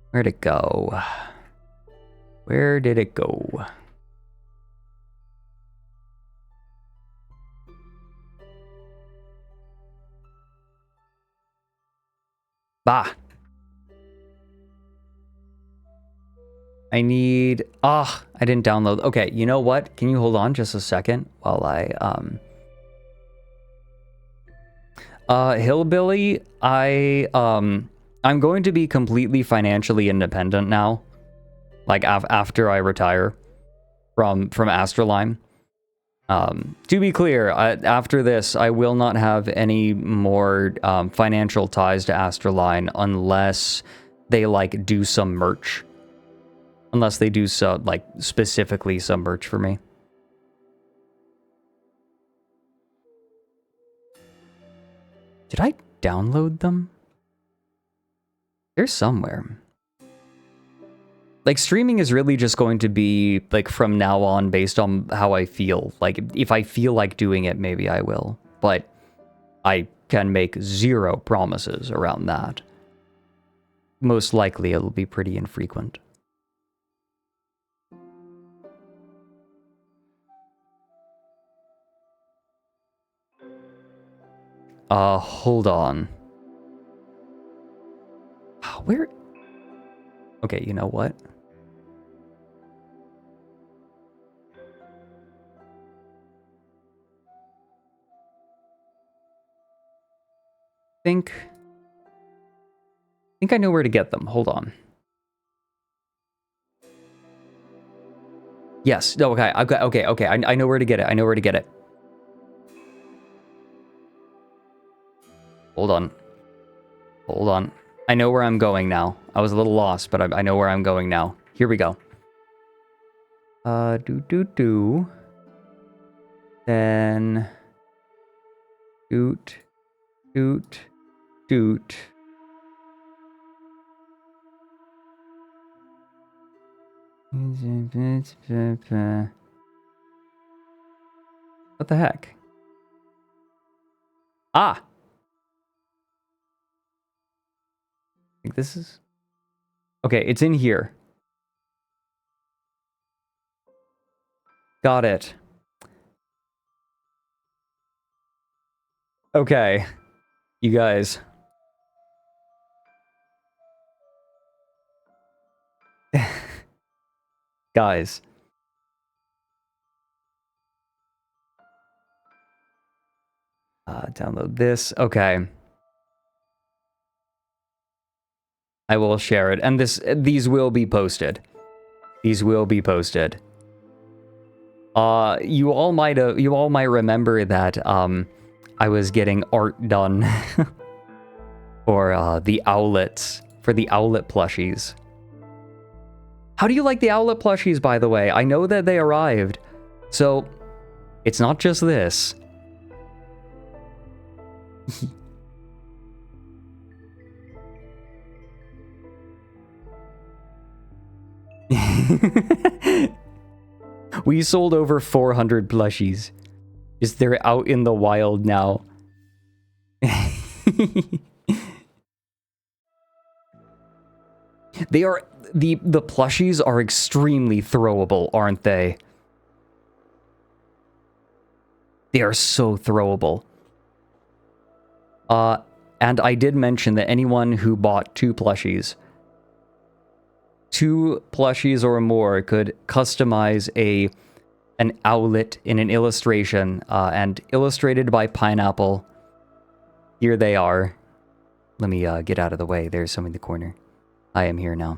Where'd it go? Where did it go? Bah. I need... I didn't download... Okay, you know what? Can you hold on just a second while I... Hillbilly, I'm going to be completely financially independent now. Like, after I retire from ASTRALINE. To be clear, after this, I will not have any more financial ties to ASTRALINE unless they, like, do some merch. Unless they do so, like, specifically some merch for me. Did I download them? They're somewhere. Like, streaming is really just going to be, like, from now on based on how I feel. Like, if I feel like doing it, maybe I will. But I can make zero promises around that. Most likely it'll be pretty infrequent. Hold on. Where? Okay, you know what? I think I know where to get them. Hold on. Yes. No, okay. I've got... Okay. I know where to get it. I know where to get it. Hold on. Hold on. I know where I'm going now. I was a little lost, but I know where I'm going now. Here we go. Then... Doot. What the heck? Ah! I think this is... Okay, it's in here. Got it. Okay. You guys. Guys. Download this. Okay. I will share it. And these will be posted. These will be posted. You all might remember that I was getting art done for the owlets, for the owlet plushies. How do you like the owlet plushies, by the way? I know that they arrived. So, it's not just this. We sold over 400 plushies. Just they're out in the wild now. They are the plushies are extremely throwable, aren't they? They are so throwable. And I did mention that anyone who bought two plushies or more could customize an owlet in an illustration, and illustrated by Pineapple. Here they are. Let me get out of the way. There's some in the corner. I am here now.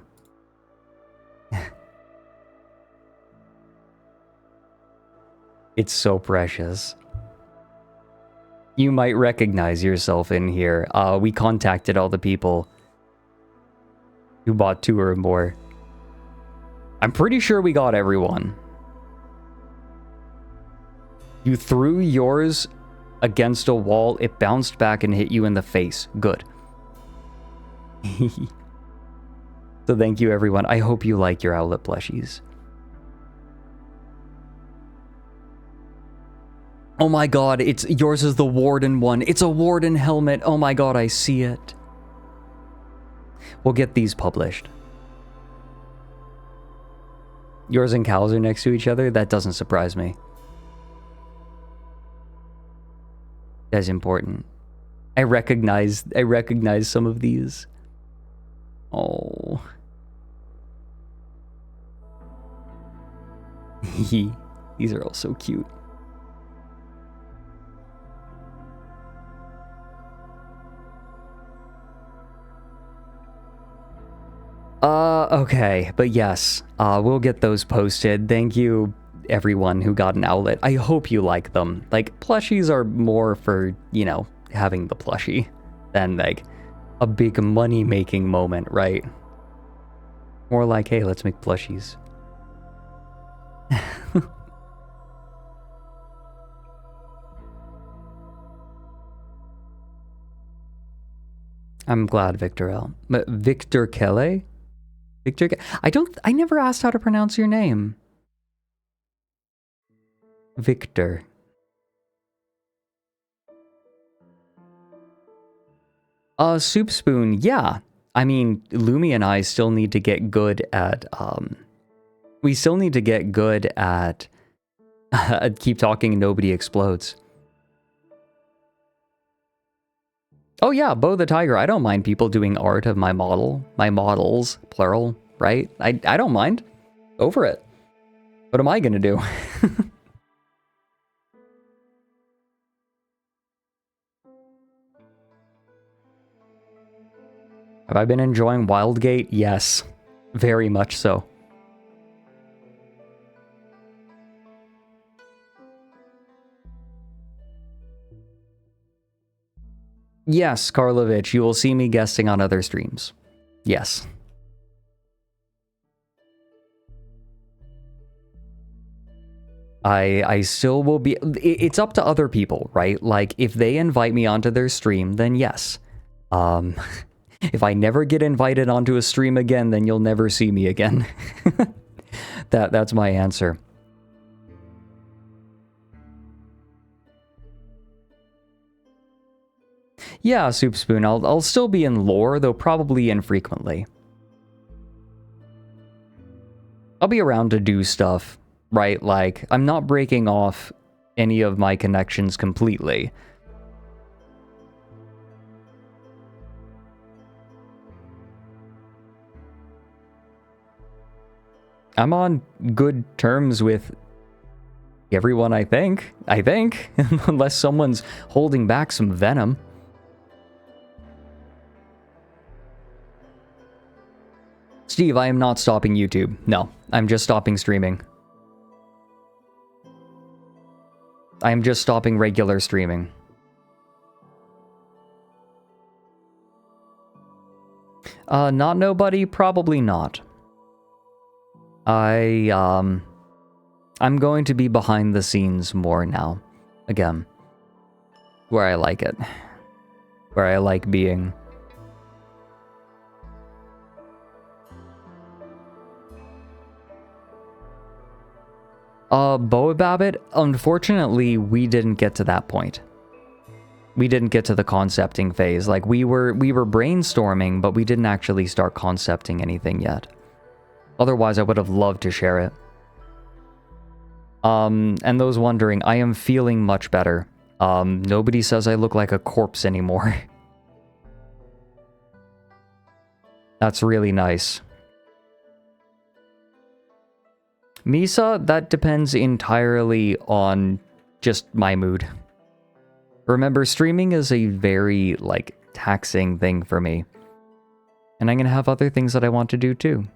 It's so precious. You might recognize yourself in here. We contacted all the people who bought two or more. I'm pretty sure we got everyone. You threw yours against a wall, it bounced back and hit you in the face. Good. So thank you, everyone. I hope you like your owlet plushies. Oh my god, yours is the Warden one. It's a Warden helmet. Oh my god, I see it. We'll get these published. Yours and Cal's are next to each other? That doesn't surprise me. That's important. I recognize some of these. Oh. These are all so cute. Okay, but yes, we'll get those posted. Thank you, everyone who got an outlet. I hope you like them. Like, plushies are more for, you know, having the plushie than, like, a big money-making moment, right? More like, hey, let's make plushies. I'm glad, Victor L. Victor Kelly? I never asked how to pronounce your name. Victor. Soup Spoon, yeah. I mean, Lumi and I still need to get good at, we still need to get good at Keep Talking Nobody Explodes. Oh yeah, Bo the Tiger. I don't mind people doing art of my models, plural, right? I don't mind. Go for it. What am I gonna do? Have I been enjoying Wildgate? Yes, very much so. Yes, Karlovich, you will see me guesting on other streams. Yes. I still will be... It's up to other people, right? Like, if they invite me onto their stream, then yes. If I never get invited onto a stream again, then you'll never see me again. That's my answer. Yeah, Soup Spoon, I'll still be in lore, though probably infrequently. I'll be around to do stuff, right? Like, I'm not breaking off any of my connections completely. I'm on good terms with everyone, I think. Unless someone's holding back some venom. Steve, I am not stopping YouTube. No, I'm just stopping streaming. I am just stopping regular streaming. Not nobody? Probably not. I'm going to be behind the scenes more now. Again. Where I like it. Where I like being. Boa Babbit, unfortunately, we didn't get to that point. We didn't get to the concepting phase. Like, we were brainstorming, but we didn't actually start concepting anything yet. Otherwise, I would have loved to share it. And those wondering, I am feeling much better. Nobody says I look like a corpse anymore. That's really nice. Misa, that depends entirely on just my mood. Remember, streaming is a very, like, taxing thing for me. And I'm gonna have other things that I want to do too.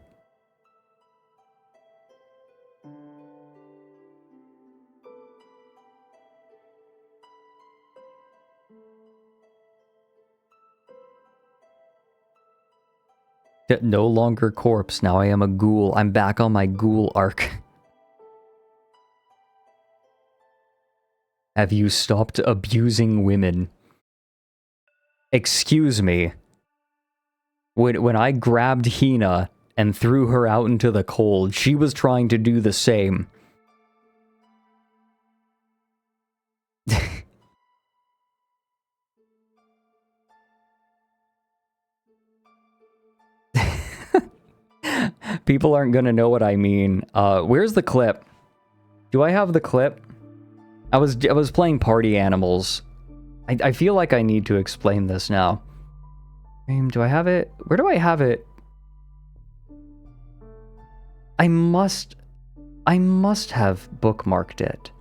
No longer corpse, now I am a ghoul. I'm back on my ghoul arc. Have you stopped abusing women? Excuse me. When I grabbed Hina and threw her out into the cold, she was trying to do the same. People aren't gonna know what I mean. Where's the clip? Do I have the clip? I was playing Party Animals. I feel like I need to explain this now. Do I have it? Where do I have it? I must have bookmarked it.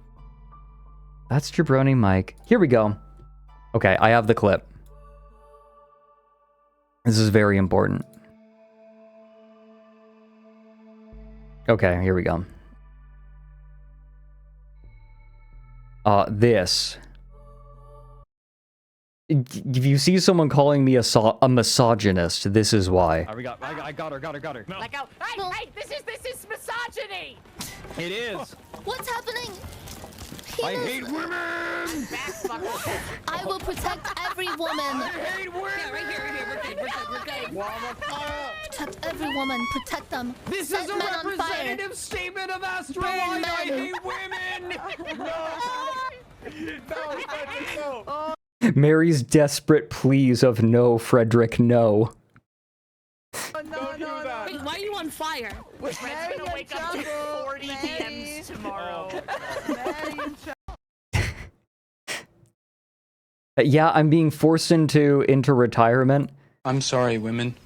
That's Jabroni Mike. Here we go. Okay, I have the clip. This is very important. Okay, here we go. This. If you see someone calling me a misogynist, this is why.
I got her. No.
Let go. Hey, this is misogyny!
It is.
What's happening?
I hate women!
I will protect every woman.
I hate women!
Yeah, right here. We're good.
Well, I'm on fire.
Protect every woman. Protect them.
This
Set
is a
men on fire.
representative statement of ASTRALINE. I hate women! No,
Mary's desperate pleas of no, Fredrik, no.
no.
Wait, why are you on fire?
Fred's gonna wake up to 40 DMs tomorrow.
Yeah, I'm being forced into retirement.
I'm sorry, women.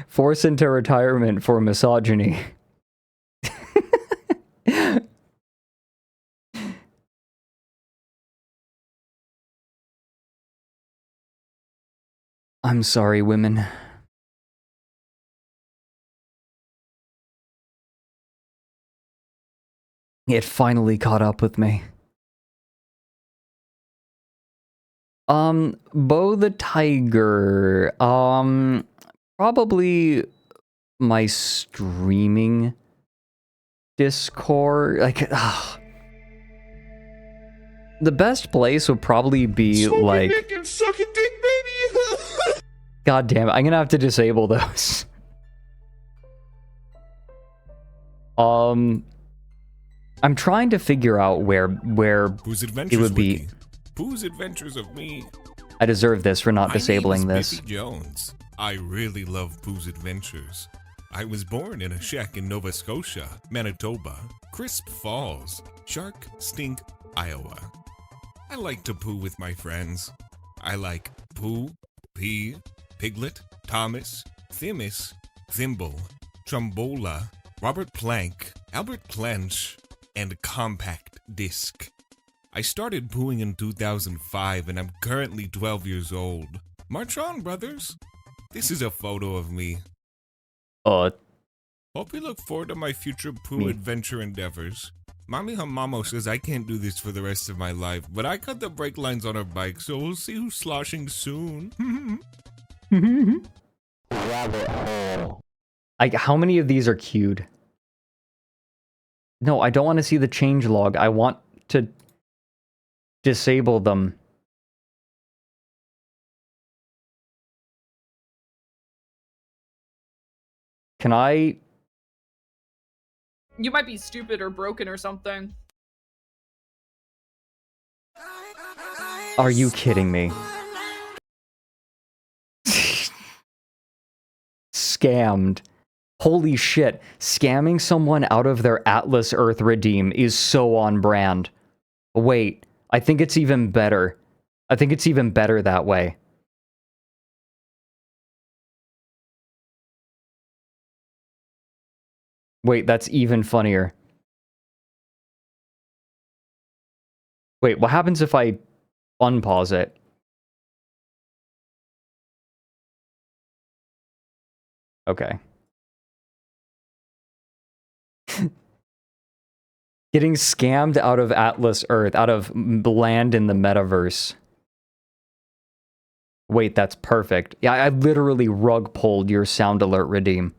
Forced into retirement for misogyny. I'm sorry, women. It finally caught up with me. Bo the Tiger. Probably my streaming Discord. Like, the best place would probably be like.
Dick and sucking dick, baby.
God damn it, I'm gonna have to disable those. I'm trying to figure out where
Pooh's
it
Adventures
would be.
Wiki. Pooh's Adventures of Me.
I deserve this for not
My
disabling
name is
this.
Biffy Jones. I really love Pooh's Adventures. I was born in a shack in Nova Scotia, Manitoba, Crisp Falls, Shark Stink, Iowa. I like to poo with my friends. I like Pooh, Pea, Piglet, Thomas, Thimis, Thimble, Trombola, Robert Plank, Albert Clench, and Compact Disc. I started pooing in 2005 and I'm currently 12 years old. March on, brothers. This is a photo of me. Hope you look forward to my future poo adventure endeavors. Mommy Hamamo says I can't do this for the rest of my life, but I cut the brake lines on her bike, so we'll see who's sloshing soon.
Rabbit hole.
How many of these are queued? No, I don't want to see the change log. I want to disable them. Can I?
You might be stupid or broken or something.
Are you kidding me? Scammed. Holy shit. Scamming someone out of their Atlas Earth redeem is so on brand. Wait, I think it's even better. I think it's even better that way. Wait, that's even funnier. Wait, what happens if I unpause it? Okay. Getting scammed out of Atlas Earth, out of land in the metaverse. Wait, that's perfect. Yeah, I literally rug pulled your sound alert redeem.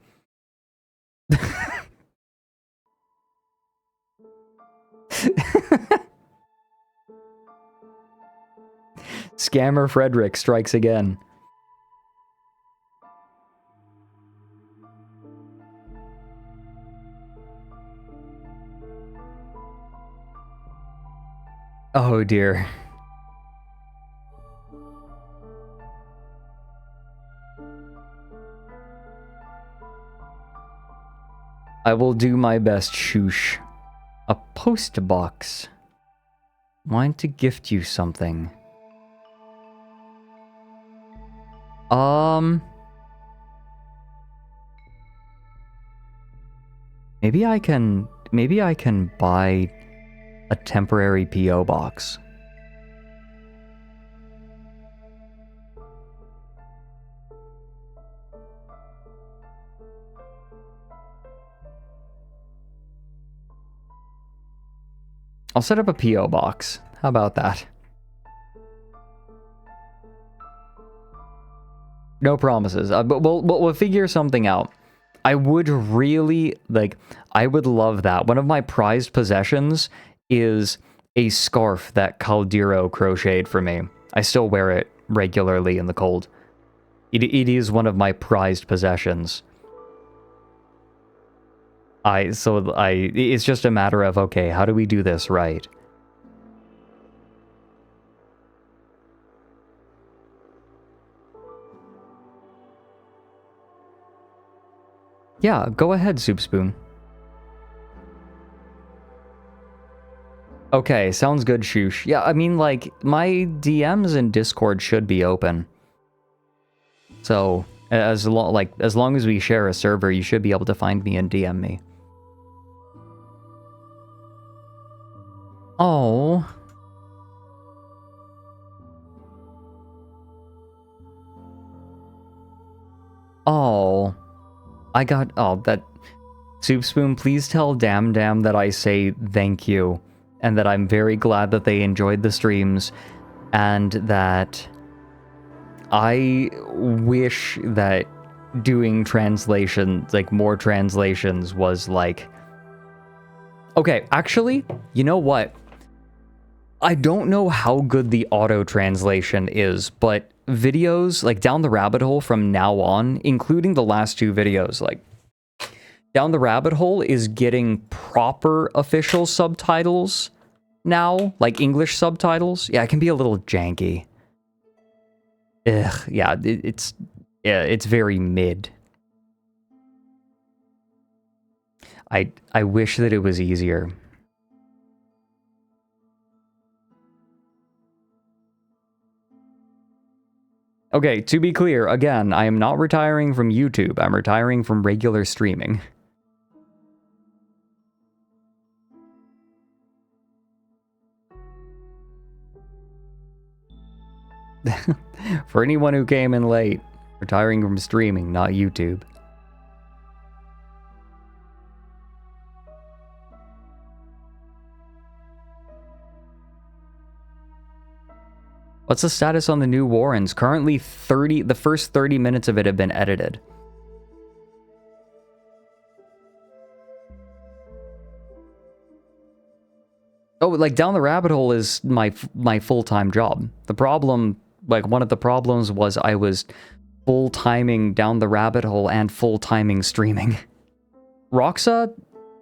Scammer Fredrik strikes again. Oh dear. I will do my best, Shoosh. A post box. Want to gift you something. Maybe I can buy a temporary PO box. I'll set up a PO box. How about that? No promises, but we'll figure something out. I would really, I would love that. One of my prized possessions is a scarf that Caldero crocheted for me. I still wear it regularly in the cold. It is one of my prized possessions. It's just a matter of, okay, how do we do this right? Yeah, go ahead, Soup Spoon. Okay, sounds good, Shoosh. Yeah, I mean, like, my DMs in Discord should be open. So, as long as we share a server, you should be able to find me and DM me. Oh. Oh. That... Soup Spoon, please tell Dam Dam that I say thank you, and that I'm very glad that they enjoyed the streams, and that I wish that doing translations, more translations, was like... Okay, actually, you know what? I don't know how good the auto translation is, but videos, like Down the Rabbit Hole from now on, including the last 2 videos, like Down the Rabbit Hole is getting proper official subtitles now, like English subtitles. Yeah, it can be a little janky. Ugh, yeah, it's very mid. I wish that it was easier. Okay, to be clear, again, I am not retiring from YouTube. I'm retiring from regular streaming. For anyone who came in late, retiring from streaming, not YouTube. What's the status on the new Warrens? Currently the first 30 minutes of it have been edited. Oh, like Down the Rabbit Hole is my full-time job. The problem, like one of the problems was I was full-timing Down the Rabbit Hole and full-timing streaming. Roxa,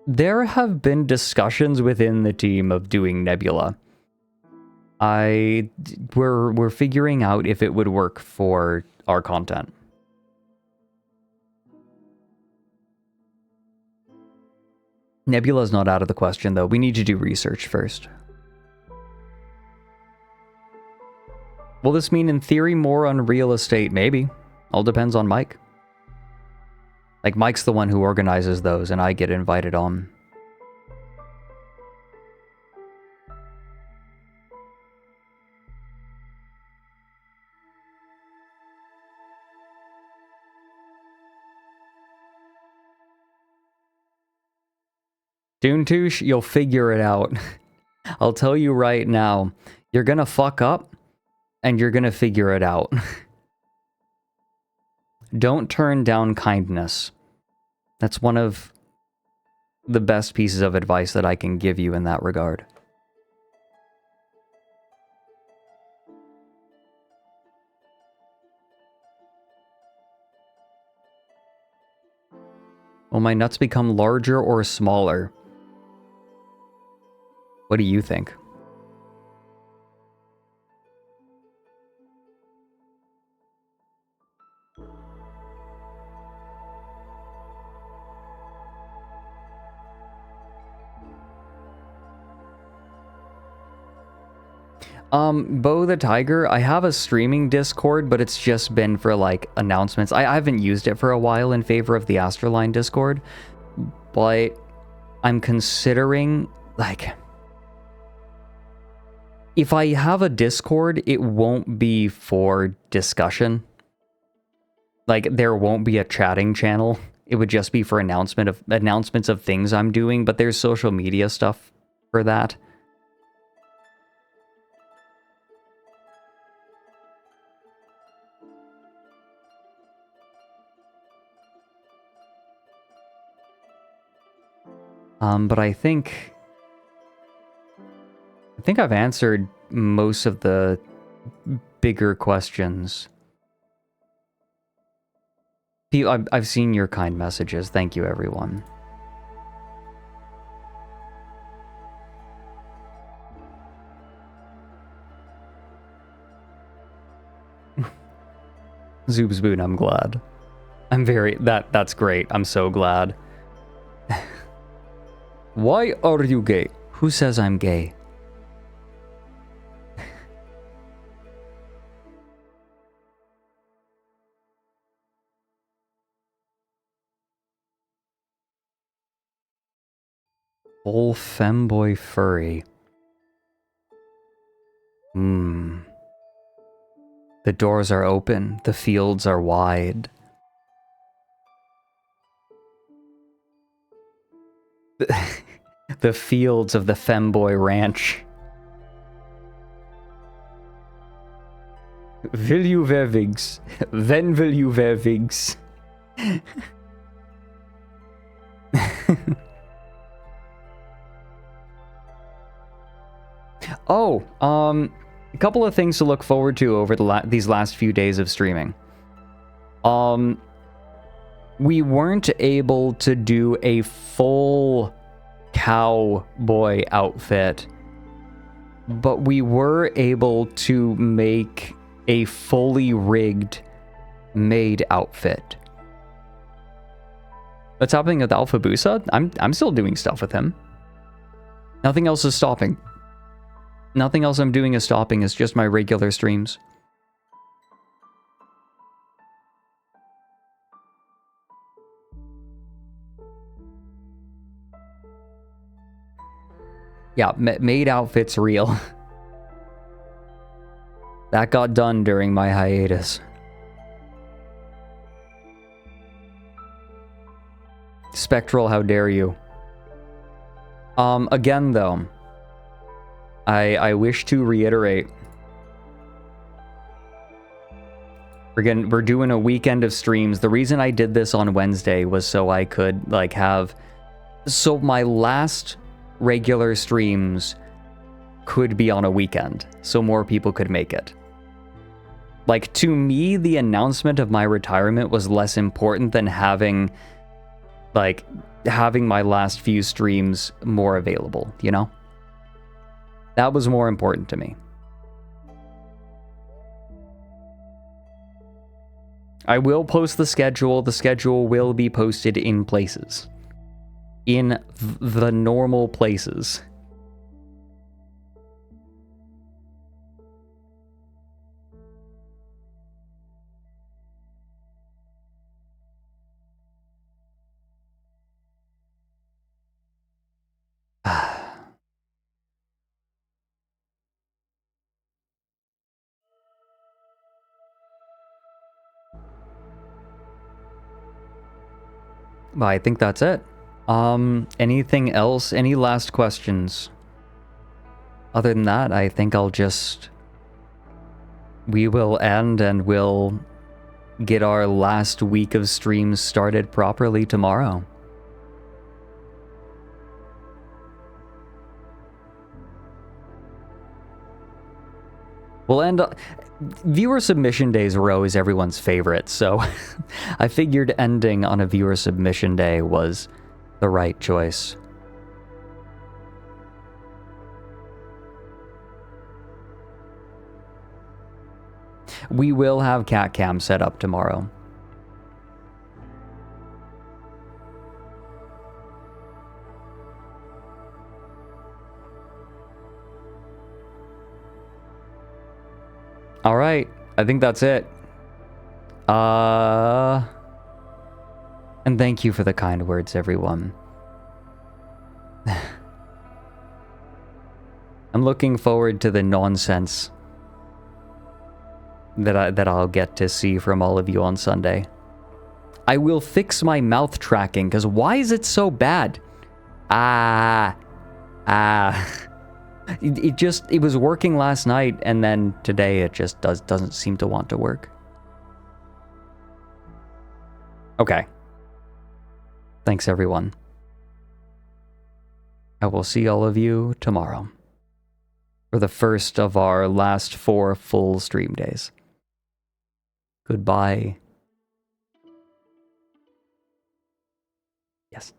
there have been discussions within the team of doing Nebula. We're figuring out if it would work for our content. Nebula's not out of the question, though. We need to do research first. Will this mean, in theory, more on real estate? Maybe. All depends on Mike. Like, Mike's the one who organizes those, and I get invited on. Doontoosh, you'll figure it out. I'll tell you right now, you're gonna fuck up, and you're gonna figure it out. Don't turn down kindness. That's one of the best pieces of advice that I can give you in that regard. Will my nuts become larger or smaller? What do you think? Bo the Tiger, I have a streaming Discord, but it's just been for, like, announcements. I haven't used it for a while in favor of the ASTRALINE Discord, but I'm considering, like, if I have a Discord, it won't be for discussion. Like, there won't be a chatting channel. It would just be for announcements of things I'm doing, but there's social media stuff for that. But I think I've answered most of the bigger questions. I've seen your kind messages. Thank you, everyone. Zoobsboon, I'm glad. That's great. I'm so glad. Why are you gay? Who says I'm gay? Full femboy furry. The doors are open. The fields are wide. The fields of the femboy ranch. Will you wear wigs? When will you wear wigs? Oh, A couple of things to look forward to over these last few days of streaming. We weren't able to do a full cowboy outfit, but we were able to make a fully rigged maid outfit. What's happening with Alpha Busa? I'm still doing stuff with him. Nothing else is stopping. Nothing else I'm doing is stopping. It's just my regular streams. Yeah, maid outfit's real. That got done during my hiatus. Spectral, how dare you? Again though, I wish to reiterate, we're doing a weekend of streams. The reason I did this on Wednesday was so I could so my last regular streams could be on a weekend, so more people could make it. Like, to me, the announcement of my retirement was less important than having my last few streams more available, you know? That was more important to me. I will post the schedule. The schedule will be posted in places. In the normal places. But I think that's it. Anything else? Any last questions? Other than that, I think we will end and we'll get our last week of streams started properly tomorrow. We'll end up... Viewer submission days are always everyone's favorite, so I figured ending on a viewer submission day was the right choice. We will have cat cam set up tomorrow. All right, I think that's it. And thank you for the kind words, everyone. I'm looking forward to the nonsense that I'll get to see from all of you on Sunday. I will fix my mouth tracking, because why is it so bad? It was working last night, and then today it just doesn't seem to want to work. Okay. Thanks, everyone. I will see all of you tomorrow for the first of our last 4 full stream days. Goodbye. Yes.